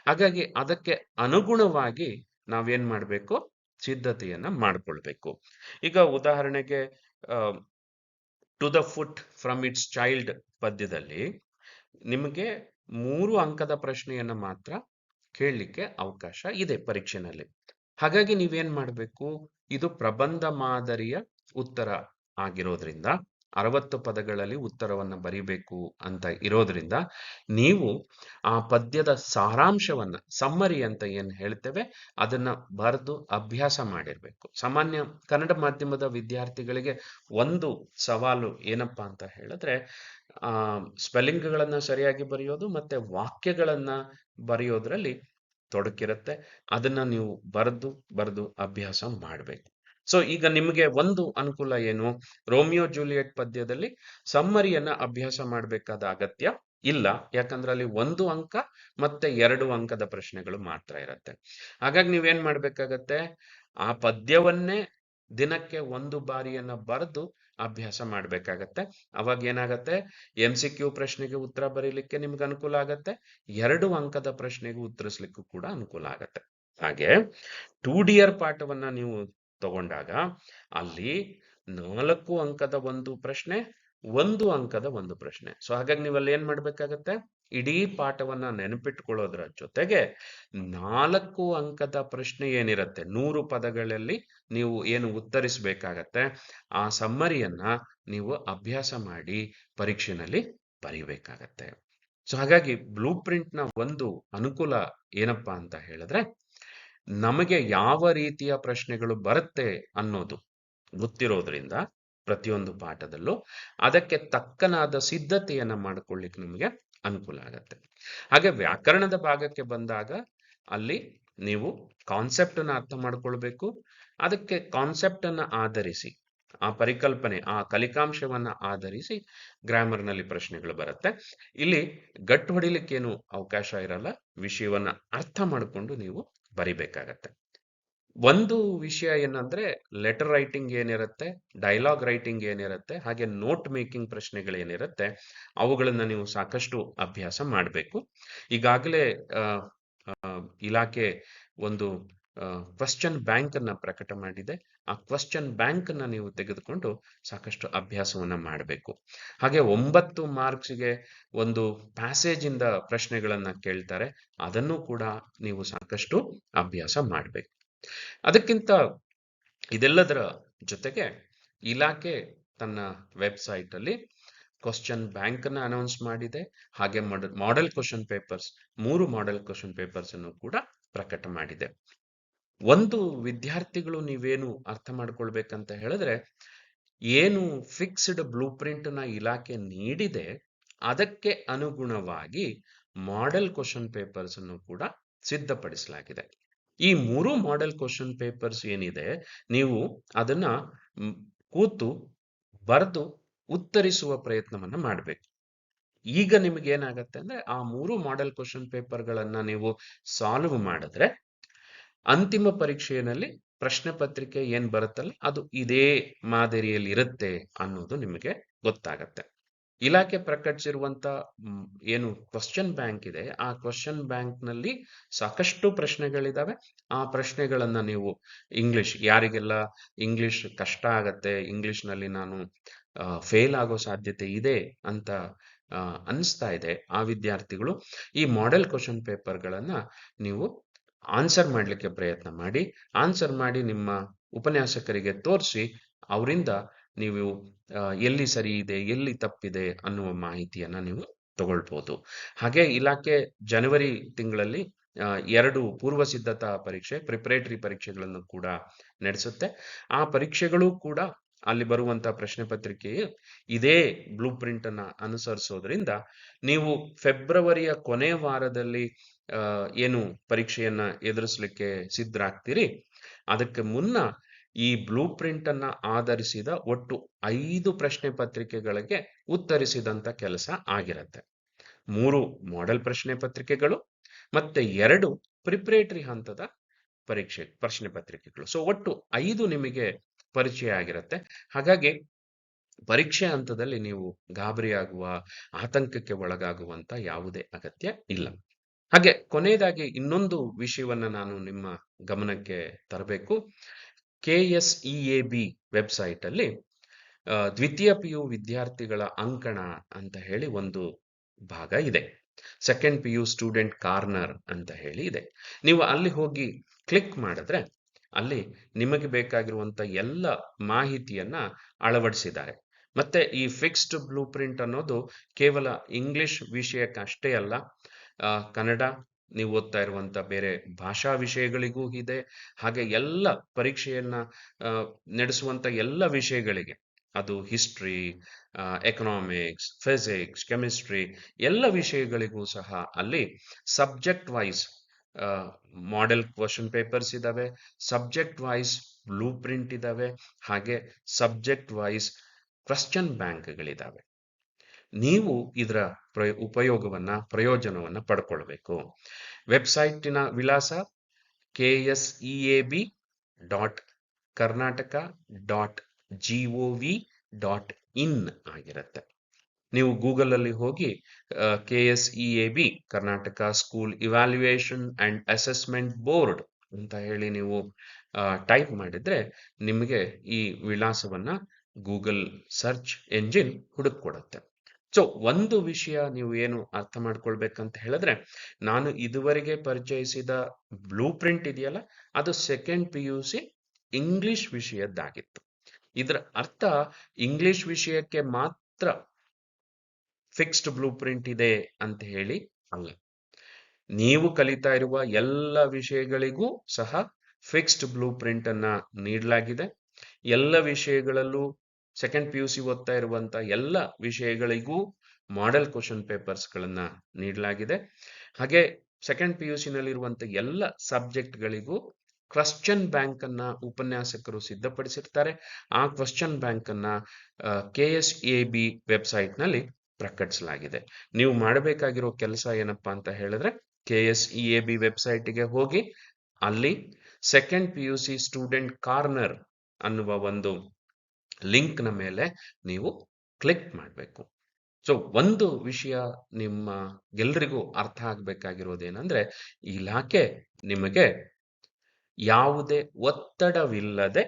ಹಾಗಾಗಿ ಅದಕ್ಕೆ ಅನುಗುಣವಾಗಿ ನಾವೇನ್ ಮಾಡ್ಬೇಕು, ಸಿದ್ಧತೆಯನ್ನ ಮಾಡ್ಕೊಳ್ಬೇಕು. ಈಗ ಉದಾಹರಣೆಗೆ to the foot from its child ಪದ್ಯದಲ್ಲಿ ನಿಮಗೆ 3 ಅಂಕದ ಪ್ರಶ್ನೆಯನ್ನ ಮಾತ್ರ ಕೇಳಲಿಕ್ಕೆ ಅವಕಾಶ ಇದೆ ಪರೀಕ್ಷೆನಲ್ಲಿ. ಹಾಗಾಗಿ ನೀವೇನ್ ಮಾಡ್ಬೇಕು, ಇದು ಪ್ರಬಂಧ ಮಾದರಿಯ ಉತ್ತರ ಆಗಿರೋದ್ರಿಂದ 60 ಪದಗಳಲ್ಲಿ ಉತ್ತರವನ್ನ ಬರಿಬೇಕು ಅಂತ ಇರೋದ್ರಿಂದ ನೀವು ಆ ಪದ್ಯದ ಸಾರಾಂಶವನ್ನ, ಸಮ್ಮರಿ ಅಂತ ಏನ್ ಹೇಳ್ತೇವೆ, ಅದನ್ನ ಬರೆದು ಅಭ್ಯಾಸ ಮಾಡಿರ್ಬೇಕು. ಸಾಮಾನ್ಯ ಕನ್ನಡ ಮಾಧ್ಯಮದ ವಿದ್ಯಾರ್ಥಿಗಳಿಗೆ ಒಂದು ಸವಾಲು ಏನಪ್ಪಾ ಅಂತ ಹೇಳಿದ್ರೆ, ಸ್ಪೆಲ್ಲಿಂಗ್ಗಳನ್ನ ಸರಿಯಾಗಿ ಬರೆಯೋದು ಮತ್ತೆ ವಾಕ್ಯಗಳನ್ನ ಬರೆಯೋದ್ರಲ್ಲಿ ತೊಡಕಿರುತ್ತೆ. ಅದನ್ನ ನೀವು ಬರೆದು ಅಭ್ಯಾಸ ಮಾಡಬೇಕು. ಸೊ ಈಗ ನಿಮಗೆ ಒಂದು ಅನುಕೂಲ ಏನು, ರೋಮಿಯೋ ಜೂಲಿಯಟ್ ಪದ್ಯದಲ್ಲಿ ಸಮ್ಮರಿಯನ್ನ ಅಭ್ಯಾಸ ಮಾಡಬೇಕಾದ ಅಗತ್ಯ ಇಲ್ಲ. ಯಾಕಂದ್ರೆ ಅಲ್ಲಿ 1 ಅಂಕ ಮತ್ತೆ 2 ಅಂಕದ ಪ್ರಶ್ನೆಗಳು ಮಾತ್ರ ಇರುತ್ತೆ. ಹಾಗಾಗಿ ನೀವೇನ್ ಮಾಡ್ಬೇಕಾಗತ್ತೆ, ಆ ಪದ್ಯವನ್ನೇ ದಿನಕ್ಕೆ 1 ಬಾರಿಯನ್ನ ಬರೆದು ಅಭ್ಯಾಸ ಮಾಡ್ಬೇಕಾಗತ್ತೆ. ಅವಾಗ ಏನಾಗತ್ತೆ, MCQ ಪ್ರಶ್ನೆಗೆ ಉತ್ತರ ಬರೀಲಿಕ್ಕೆ ನಿಮ್ಗೆ ಅನುಕೂಲ ಆಗತ್ತೆ, 2 ಅಂಕದ ಪ್ರಶ್ನೆಗೆ ಉತ್ತರಿಸ್ಲಿಕ್ಕೂ ಕೂಡ ಅನುಕೂಲ ಆಗತ್ತೆ. ಹಾಗೆ 2 ಪಾಠವನ್ನ ನೀವು ತಗೊಂಡಾಗ ಅಲ್ಲಿ 4 ಅಂಕದ ಒಂದು ಪ್ರಶ್ನೆ, 1 ಅಂಕದ ಒಂದು ಪ್ರಶ್ನೆ. ಸೊ ಹಾಗಾಗಿ ನೀವಲ್ಲಿ ಏನ್ ಮಾಡ್ಬೇಕಾಗತ್ತೆ, ಇಡೀ ಪಾಠವನ್ನ ನೆನಪಿಟ್ಕೊಳ್ಳೋದ್ರ ಜೊತೆಗೆ 4 ಅಂಕದ ಪ್ರಶ್ನೆ ಏನಿರುತ್ತೆ, 100 ಪದಗಳಲ್ಲಿ ನೀವು ಏನು ಉತ್ತರಿಸಬೇಕಾಗತ್ತೆ, ಆ ಸಮ್ಮರಿಯನ್ನ ನೀವು ಅಭ್ಯಾಸ ಮಾಡಿ ಪರೀಕ್ಷೆನಲ್ಲಿ ಬರೀಬೇಕಾಗತ್ತೆ. ಸೊ ಹಾಗಾಗಿ ಬ್ಲೂ ಪ್ರಿಂಟ್ನ ಒಂದು ಅನುಕೂಲ ಏನಪ್ಪಾ ಅಂತ ಹೇಳಿದ್ರೆ, ನಮಗೆ ಯಾವ ರೀತಿಯ ಪ್ರಶ್ನೆಗಳು ಬರುತ್ತೆ ಅನ್ನೋದು ಗೊತ್ತಿರೋದ್ರಿಂದ ಪ್ರತಿಯೊಂದು ಪಾಠದಲ್ಲೂ ಅದಕ್ಕೆ ತಕ್ಕನಾದ ಸಿದ್ಧತೆಯನ್ನ ಮಾಡ್ಕೊಳ್ಳಿಕ್ಕೆ ನಮಗೆ ಅನುಕೂಲ ಆಗತ್ತೆ. ಹಾಗೆ ವ್ಯಾಕರಣದ ಭಾಗಕ್ಕೆ ಬಂದಾಗ ಅಲ್ಲಿ ನೀವು ಕಾನ್ಸೆಪ್ಟ್ ಅನ್ನ ಅರ್ಥ ಮಾಡ್ಕೊಳ್ಬೇಕು. ಅದಕ್ಕೆ ಕಾನ್ಸೆಪ್ಟ್ ಅನ್ನ ಆಧರಿಸಿ, ಆ ಪರಿಕಲ್ಪನೆ, ಆ ಕಲಿಕಾಂಶವನ್ನ ಆಧರಿಸಿ ಗ್ರಾಮರ್ನಲ್ಲಿ ಪ್ರಶ್ನೆಗಳು ಬರುತ್ತೆ. ಇಲ್ಲಿ ಗಟ್ಟು ಹೊಡಿಲಿಕ್ಕೇನು ಅವಕಾಶ ಇರಲ್ಲ, ವಿಷಯವನ್ನ ಅರ್ಥ ಮಾಡಿಕೊಂಡು ನೀವು ಬರಿಬೇಕಾಗತ್ತೆ. ಒಂದು ವಿಷಯ ಏನಂದ್ರೆ, ಲೆಟರ್ ರೈಟಿಂಗ್ ಏನಿರುತ್ತೆ, ಡೈಲಾಗ್ ರೈಟಿಂಗ್ ಏನಿರುತ್ತೆ, ಹಾಗೆ ನೋಟ್ ಮೇಕಿಂಗ್ ಪ್ರಶ್ನೆಗಳೇನಿರುತ್ತೆ, ಅವುಗಳನ್ನ ನೀವು ಸಾಕಷ್ಟು ಅಭ್ಯಾಸ ಮಾಡಬೇಕು. ಈಗಾಗಲೇ ಇಲಾಖೆ ಒಂದು ಕ್ವಶನ್ ಬ್ಯಾಂಕ್ ಅನ್ನ ಪ್ರಕಟ ಮಾಡಿದೆ. ಆ ಕ್ವಶನ್ ಬ್ಯಾಂಕ್ ಅನ್ನ ನೀವು ತೆಗೆದುಕೊಂಡು ಸಾಕಷ್ಟು ಅಭ್ಯಾಸವನ್ನ ಮಾಡಬೇಕು. ಹಾಗೆ 9 ಮಾರ್ಕ್ಸ್ಗೆ ಒಂದು ಪ್ಯಾಸೇಜ್ ಇಂದ ಪ್ರಶ್ನೆಗಳನ್ನ ಕೇಳ್ತಾರೆ, ಅದನ್ನು ಕೂಡ ನೀವು ಸಾಕಷ್ಟು ಅಭ್ಯಾಸ ಮಾಡಬೇಕು. ಅದಕ್ಕಿಂತ ಇದೆಲ್ಲದರ ಜೊತೆಗೆ ಇಲಾಖೆ ತನ್ನ ವೆಬ್ಸೈಟ್ ಅಲ್ಲಿ ಕ್ವಶನ್ ಬ್ಯಾಂಕ್ ಅನ್ನ ಅನೌನ್ಸ್ ಮಾಡಿದೆ. ಹಾಗೆ model question papers, 3 model question papers ಅನ್ನು ಕೂಡ ಪ್ರಕಟ ಮಾಡಿದೆ. ಒಂದು ವಿದ್ಯಾರ್ಥಿಗಳು ನೀವೇನು ಅರ್ಥ ಮಾಡ್ಕೊಳ್ಬೇಕಂತ ಹೇಳಿದ್ರೆ, ಏನು ಫಿಕ್ಸ್ಡ್ ಬ್ಲೂ ಪ್ರಿಂಟ್ ನ ಇಲಾಖೆ ನೀಡಿದೆ ಅದಕ್ಕೆ ಅನುಗುಣವಾಗಿ ಮಾಡೆಲ್ ಕ್ವಶನ್ ಪೇಪರ್ಸ್ ಅನ್ನು ಕೂಡ ಸಿದ್ಧಪಡಿಸಲಾಗಿದೆ. ಈ 3 ಮಾಡೆಲ್ ಕ್ವಶನ್ ಪೇಪರ್ಸ್ ಏನಿದೆ, ನೀವು ಅದನ್ನ ಕೂತು ಬರೆದು ಉತ್ತರಿಸುವ ಪ್ರಯತ್ನವನ್ನ ಮಾಡಬೇಕು. ಈಗ ನಿಮ್ಗೆ ಏನಾಗತ್ತೆ ಅಂದ್ರೆ, ಆ 3 ಮಾಡೆಲ್ ಕ್ವಶನ್ ಪೇಪರ್ಗಳನ್ನ ನೀವು ಸಾಲ್ವ್ ಮಾಡಿದ್ರೆ ಅಂತಿಮ ಪರೀಕ್ಷೆಯಲ್ಲಿ ಪ್ರಶ್ನೆ ಪತ್ರಿಕೆ ಏನ್ ಬರುತ್ತಲ್ಲ, ಅದು ಇದೇ ಮಾದರಿಯಲ್ಲಿ ಇರುತ್ತೆ ಅನ್ನೋದು ನಿಮಗೆ ಗೊತ್ತಾಗತ್ತೆ. ಇಲಾಖೆ ಪ್ರಕಟಿಸಿರುವಂತ ಏನು ಕ್ವಶನ್ ಬ್ಯಾಂಕ್ ಇದೆ, ಆ ಕ್ವಶನ್ ಬ್ಯಾಂಕ್ ನಲ್ಲಿ ಸಾಕಷ್ಟು ಪ್ರಶ್ನೆಗಳಿದಾವೆ. ಆ ಪ್ರಶ್ನೆಗಳನ್ನ ನೀವು ಇಂಗ್ಲಿಷ್, ಯಾರಿಗೆಲ್ಲ ಇಂಗ್ಲಿಷ್ ಕಷ್ಟ ಆಗತ್ತೆ, ಇಂಗ್ಲಿಷ್ ನಲ್ಲಿ ನಾನು ಫೇಲ್ ಆಗೋ ಸಾಧ್ಯತೆ ಇದೆ ಅಂತ ಅನಿಸ್ತಾ ಇದೆ, ಆ ವಿದ್ಯಾರ್ಥಿಗಳು ಈ ಮಾಡೆಲ್ ಕ್ವಶನ್ ಪೇಪರ್ಗಳನ್ನ ನೀವು ಆನ್ಸರ್ ಮಾಡಲಿಕ್ಕೆ ಪ್ರಯತ್ನ ಮಾಡಿ. ಆನ್ಸರ್ ಮಾಡಿ ನಿಮ್ಮ ಉಪನ್ಯಾಸಕರಿಗೆ ತೋರಿಸಿ, ಅವರಿಂದ ನೀವು ಎಲ್ಲಿ ಸರಿ ಇದೆ, ಎಲ್ಲಿ ತಪ್ಪಿದೆ ಅನ್ನುವ ಮಾಹಿತಿಯನ್ನ ನೀವು ತಗೊಳ್ಬೋದು. ಹಾಗೆ ಇಲಾಖೆ ಜನವರಿ ತಿಂಗಳಲ್ಲಿ 2 ಪೂರ್ವ ಸಿದ್ಧತಾ ಪರೀಕ್ಷೆ, ಪ್ರಿಪರೇಟರಿ ಪರೀಕ್ಷೆಗಳನ್ನು ಕೂಡ ನಡೆಸುತ್ತೆ. ಆ ಪರೀಕ್ಷೆಗಳು ಕೂಡ ಅಲ್ಲಿ ಬರುವಂತಹ ಪ್ರಶ್ನೆ ಪತ್ರಿಕೆಯು ಇದೇ ಬ್ಲೂ ಪ್ರಿಂಟ್ ಅನ್ನ ಅನುಸರಿಸೋದ್ರಿಂದ ನೀವು ಫೆಬ್ರವರಿಯ ಕೊನೆ ವಾರದಲ್ಲಿ ಏನು ಪರೀಕ್ಷೆಯನ್ನ ಎದುರಿಸಲಿಕ್ಕೆ ಸಿದ್ಧರಾಗ್ತೀರಿ, ಅದಕ್ಕೆ ಮುನ್ನ ಈ ಬ್ಲೂ ಪ್ರಿಂಟ್ ಅನ್ನ ಆಧರಿಸಿದ ಒಟ್ಟು 5 ಪ್ರಶ್ನೆ ಪತ್ರಿಕೆಗಳಿಗೆ ಉತ್ತರಿಸಿದಂತ ಕೆಲಸ ಆಗಿರತ್ತೆ. 3 ಮಾಡೆಲ್ ಪ್ರಶ್ನೆ ಪತ್ರಿಕೆಗಳು ಮತ್ತೆ 2 ಪ್ರಿಪರೇಟರಿ ಹಂತದ ಪ್ರಶ್ನೆ ಪತ್ರಿಕೆಗಳು. ಸೊ ಒಟ್ಟು 5 ನಿಮಗೆ ಪರಿಚಯ ಆಗಿರುತ್ತೆ. ಹಾಗಾಗಿ ಪರೀಕ್ಷೆ ಹಂತದಲ್ಲಿ ನೀವು ಗಾಬರಿಯಾಗುವ, ಆತಂಕಕ್ಕೆ ಒಳಗಾಗುವಂತ ಯಾವುದೇ ಅಗತ್ಯ ಇಲ್ಲ. ಹಾಗೆ ಕೊನೆಯದಾಗಿ ಇನ್ನೊಂದು ವಿಷಯವನ್ನ ನಾನು ನಿಮ್ಮ ಗಮನಕ್ಕೆ ತರಬೇಕು. KSEAB ವೆಬ್ಸೈಟ್ ಅಲ್ಲಿ ದ್ವಿತೀಯ PU ವಿದ್ಯಾರ್ಥಿಗಳ ಅಂಕಣ ಅಂತ ಹೇಳಿ ಒಂದು ಭಾಗ ಇದೆ. ಸೆಕೆಂಡ್ PU ಸ್ಟೂಡೆಂಟ್ ಕಾರ್ನರ್ ಅಂತ ಹೇಳಿ ಇದೆ. ನೀವು ಅಲ್ಲಿ ಹೋಗಿ ಕ್ಲಿಕ್ ಮಾಡಿದ್ರೆ ಅಲ್ಲಿ ನಿಮಗೆ ಬೇಕಾಗಿರುವಂತ ಎಲ್ಲ ಮಾಹಿತಿಯನ್ನ ಅಳವಡಿಸಿದ್ದಾರೆ. ಮತ್ತೆ ಈ ಫಿಕ್ಸ್ಡ್ ಬ್ಲೂ ಪ್ರಿಂಟ್ ಅನ್ನೋದು ಕೇವಲ ಇಂಗ್ಲಿಷ್ ವಿಷಯಕ್ಕಷ್ಟೇ ಅಲ್ಲ, ಕನ್ನಡ ನೀವು ಓದ್ತಾ ಇರುವಂತ ಬೇರೆ ಭಾಷಾ ವಿಷಯಗಳಿಗೂ ಇದೆ. ಹಾಗೆ ಎಲ್ಲ ಪರೀಕ್ಷೆಯನ್ನ ನಡೆಸುವಂತ ಎಲ್ಲ ವಿಷಯಗಳಿಗೆ, ಅದು ಹಿಸ್ಟ್ರಿ, ಎಕನಾಮಿಕ್ಸ್, ಫಿಸಿಕ್ಸ್, ಕೆಮಿಸ್ಟ್ರಿ, ಎಲ್ಲ ವಿಷಯಗಳಿಗೂ ಸಹ ಅಲ್ಲಿ subject wise model question papers ಇದಾವೆ, ಸಬ್ಜೆಕ್ಟ್ ವೈಸ್ ಬ್ಲೂ ಪ್ರಿಂಟ್ ಇದಾವೆ, ಹಾಗೆ ಸಬ್ಜೆಕ್ಟ್ ವೈಸ್ ಕ್ವಶನ್ ಬ್ಯಾಂಕ್ಗಳಿದಾವೆ. ನೀವು ಇದರ ಪ್ರಯೋಜನವನ್ನ ಪಡ್ಕೊಳ್ಬೇಕು. ವೆಬ್ಸೈಟಿನ ವಿಳಾಸ KSEAB.karnataka.gov.in ಆಗಿರುತ್ತೆ. ನೀವು ಗೂಗಲ್ ಅಲ್ಲಿ ಹೋಗಿ KSEAB Karnataka school evaluation and assessment board ಅಂತ ಹೇಳಿ ನೀವು ಟೈಪ್ ಮಾಡಿದ್ರೆ ನಿಮಗೆ ಈ ವಿಳಾಸವನ್ನ ಗೂಗಲ್ ಸರ್ಚ್ ಎಂಜಿನ್ ಹುಡುಕೊಡುತ್ತೆ. ಸೊ ಒಂದು ವಿಷಯ ನೀವು ಏನು ಅರ್ಥ ಮಾಡ್ಕೊಳ್ಬೇಕಂತ ಹೇಳಿದ್ರೆ, ನಾನು ಇದುವರೆಗೆ ಪರಿಚಯಿಸಿದ ಬ್ಲೂ ಪ್ರಿಂಟ್ ಇದೆಯಲ್ಲ, ಅದು ಸೆಕೆಂಡ್ PUC ಇಂಗ್ಲಿಷ್ ವಿಷಯದ್ದಾಗಿತ್ತು. ಇದರ ಅರ್ಥ ಇಂಗ್ಲಿಷ್ ವಿಷಯಕ್ಕೆ ಮಾತ್ರ ಫಿಕ್ಸ್ಡ್ ಬ್ಲೂ ಪ್ರಿಂಟ್ ಇದೆ ಅಂತ ಹೇಳಿ ಅಲ್ಲ. ನೀವು ಕಲಿತಾ ಇರುವ ಎಲ್ಲ ವಿಷಯಗಳಿಗೂ ಸಹ ಫಿಕ್ಸ್ಡ್ ಬ್ಲೂ ಪ್ರಿಂಟ್ ಅನ್ನ ನೀಡಲಾಗಿದೆ. ಎಲ್ಲ ವಿಷಯಗಳಲ್ಲೂ ಸೆಕೆಂಡ್ PUC ಓದ್ತಾ ಇರುವಂತ ಎಲ್ಲ ವಿಷಯಗಳಿಗೂ ಮಾಡೆಲ್ ಕ್ವಶನ್ ಪೇಪರ್ಸ್ ಗಳನ್ನ ನೀಡಲಾಗಿದೆ. ಹಾಗೆ ಸೆಕೆಂಡ್ PUC ನಲ್ಲಿರುವಂತ ಎಲ್ಲ ಸಬ್ಜೆಕ್ಟ್ ಗಳಿಗೂ ಕ್ವಶನ್ ಬ್ಯಾಂಕ್ ಅನ್ನ ಉಪನ್ಯಾಸಕರು ಸಿದ್ಧಪಡಿಸಿರ್ತಾರೆ. ಆ ಕ್ವಶನ್ ಬ್ಯಾಂಕ್ ಅನ್ನ KSEAB ವೆಬ್ಸೈಟ್ ನಲ್ಲಿ ಪ್ರಕಟಿಸಲಾಗಿದೆ. ನೀವು ಮಾಡಬೇಕಾಗಿರೋ ಕೆಲಸ ಏನಪ್ಪಾ ಅಂತ ಹೇಳಿದ್ರೆ, KSEAB ವೆಬ್ಸೈಟ್ಗೆ ಹೋಗಿ ಅಲ್ಲಿ ಸೆಕೆಂಡ್ PUC ಸ್ಟೂಡೆಂಟ್ ಕಾರ್ನರ್ ಅನ್ನುವ ಒಂದು ಲಿಂಕ್ ನ ಮೇಲೆ ನೀವು ಕ್ಲಿಕ್ ಮಾಡಬೇಕು. ಸೊ ಒಂದು ವಿಷಯ ನಿಮ್ಮ ಎಲ್ರಿಗೂ ಅರ್ಥ ಆಗ್ಬೇಕಾಗಿರೋದೇನಂದ್ರೆ, ಇಲಾಖೆ ನಿಮಗೆ ಯಾವುದೇ ಒತ್ತಡವಿಲ್ಲದೆ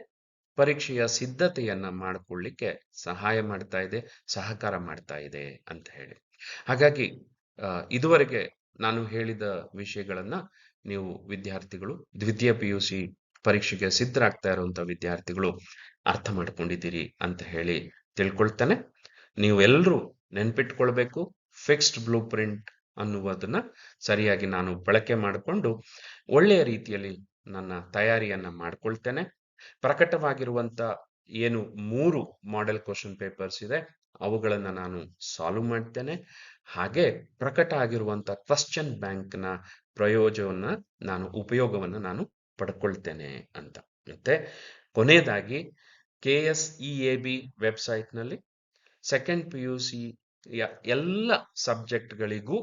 ಪರೀಕ್ಷೆಯ ಸಿದ್ಧತೆಯನ್ನ ಮಾಡಿಕೊಳ್ಳಿಕ್ಕೆ ಸಹಾಯ ಮಾಡ್ತಾ ಇದೆ, ಸಹಕಾರ ಮಾಡ್ತಾ ಇದೆ ಅಂತ ಹೇಳಿ. ಹಾಗಾಗಿ ಇದುವರೆಗೆ ನಾನು ಹೇಳಿದ ವಿಷಯಗಳನ್ನ ನೀವು ವಿದ್ಯಾರ್ಥಿಗಳು, ದ್ವಿತೀಯ PUC ಪರೀಕ್ಷೆಗೆ ಸಿದ್ಧರಾಗ್ತಾ ಇರುವಂತ ವಿದ್ಯಾರ್ಥಿಗಳು ಅರ್ಥ ಮಾಡ್ಕೊಂಡಿದ್ದೀರಿ ಅಂತ ಹೇಳಿ ತಿಳ್ಕೊಳ್ತಾನೆ. ನೀವು ಎಲ್ಲರೂ ನೆನ್ಪಿಟ್ಕೊಳ್ಬೇಕು, ಫಿಕ್ಸ್ಡ್ ಬ್ಲೂ ಪ್ರಿಂಟ್ ಅನ್ನುವುದನ್ನ ಸರಿಯಾಗಿ ನಾನು ಬಳಕೆ ಮಾಡಿಕೊಂಡು ಒಳ್ಳೆಯ ರೀತಿಯಲ್ಲಿ ನನ್ನ ತಯಾರಿಯನ್ನ ಮಾಡ್ಕೊಳ್ತೇನೆ. ಪ್ರಕಟವಾಗಿರುವಂತ ಏನು 3 ಮಾಡೆಲ್ ಕ್ವಶನ್ ಪೇಪರ್ಸ್ ಇದೆ ಅವುಗಳನ್ನ ನಾನು ಸಾಲ್ವ್ ಮಾಡ್ತೇನೆ. ಹಾಗೆ ಪ್ರಕಟ ಆಗಿರುವಂತ ಕ್ವಶನ್ ಬ್ಯಾಂಕ್ ನ ಉಪಯೋಗವನ್ನ ನಾನು ಪಡ್ಕೊಳ್ತೇನೆ ಅಂತ. ಮತ್ತೆ ಕೊನೆಯದಾಗಿ KSEAB ವೆಬ್ಸೈಟ್ ನಲ್ಲಿ ಸೆಕೆಂಡ್ PUC ಎಲ್ಲ ಸಬ್ಜೆಕ್ಟ್ಗಳಿಗೂ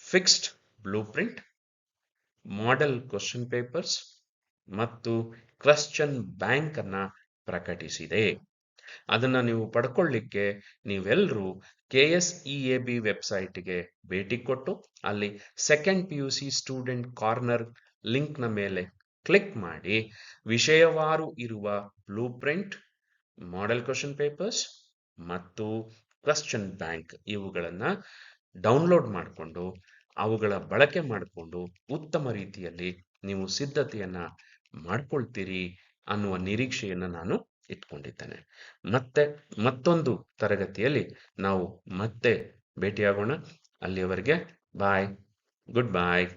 fixed blueprint, model question papers ಮತ್ತು ಕ್ವಶನ್ ಬ್ಯಾಂಕ್ ಅನ್ನ ಪ್ರಕಟಿಸಿದೆ. ಅದನ್ನ ನೀವು ಪಡ್ಕೊಳ್ಳಿಕ್ಕೆ ನೀವೆಲ್ಲರೂ KSEAB ವೆಬ್ಸೈಟ್ಗೆ ಭೇಟಿ ಕೊಟ್ಟು ಅಲ್ಲಿ second PUC student corner link ನ ಮೇಲೆ ಕ್ಲಿಕ್ ಮಾಡಿ ವಿಷಯವಾರು ಇರುವ blue print, model question papers ಮತ್ತು ಕ್ವೆಶ್ಚನ್ ಬ್ಯಾಂಕ್ ಇವುಗಳನ್ನ ಡೌನ್ಲೋಡ್ ಮಾಡಿಕೊಂಡು ಅವುಗಳ ಬಳಕೆ ಮಾಡಿಕೊಂಡು ಉತ್ತಮ ರೀತಿಯಲ್ಲಿ ನೀವು ಸಿದ್ಧತೆಯನ್ನ ಮಾಡ್ಕೊಳ್ತೀರಿ ಅನ್ನುವ ನಿರೀಕ್ಷೆಯನ್ನು ನಾನು ಇಟ್ಕೊಂಡಿದ್ದೇನೆ. ಮತ್ತೆ ಮತ್ತೊಂದು ತರಗತಿಯಲ್ಲಿ ನಾವು ಮತ್ತೆ ಭೇಟಿಯಾಗೋಣ. ಅಲ್ಲಿಯವರೆಗೆ ಬಾಯ್, ಗುಡ್ ಬಾಯ್.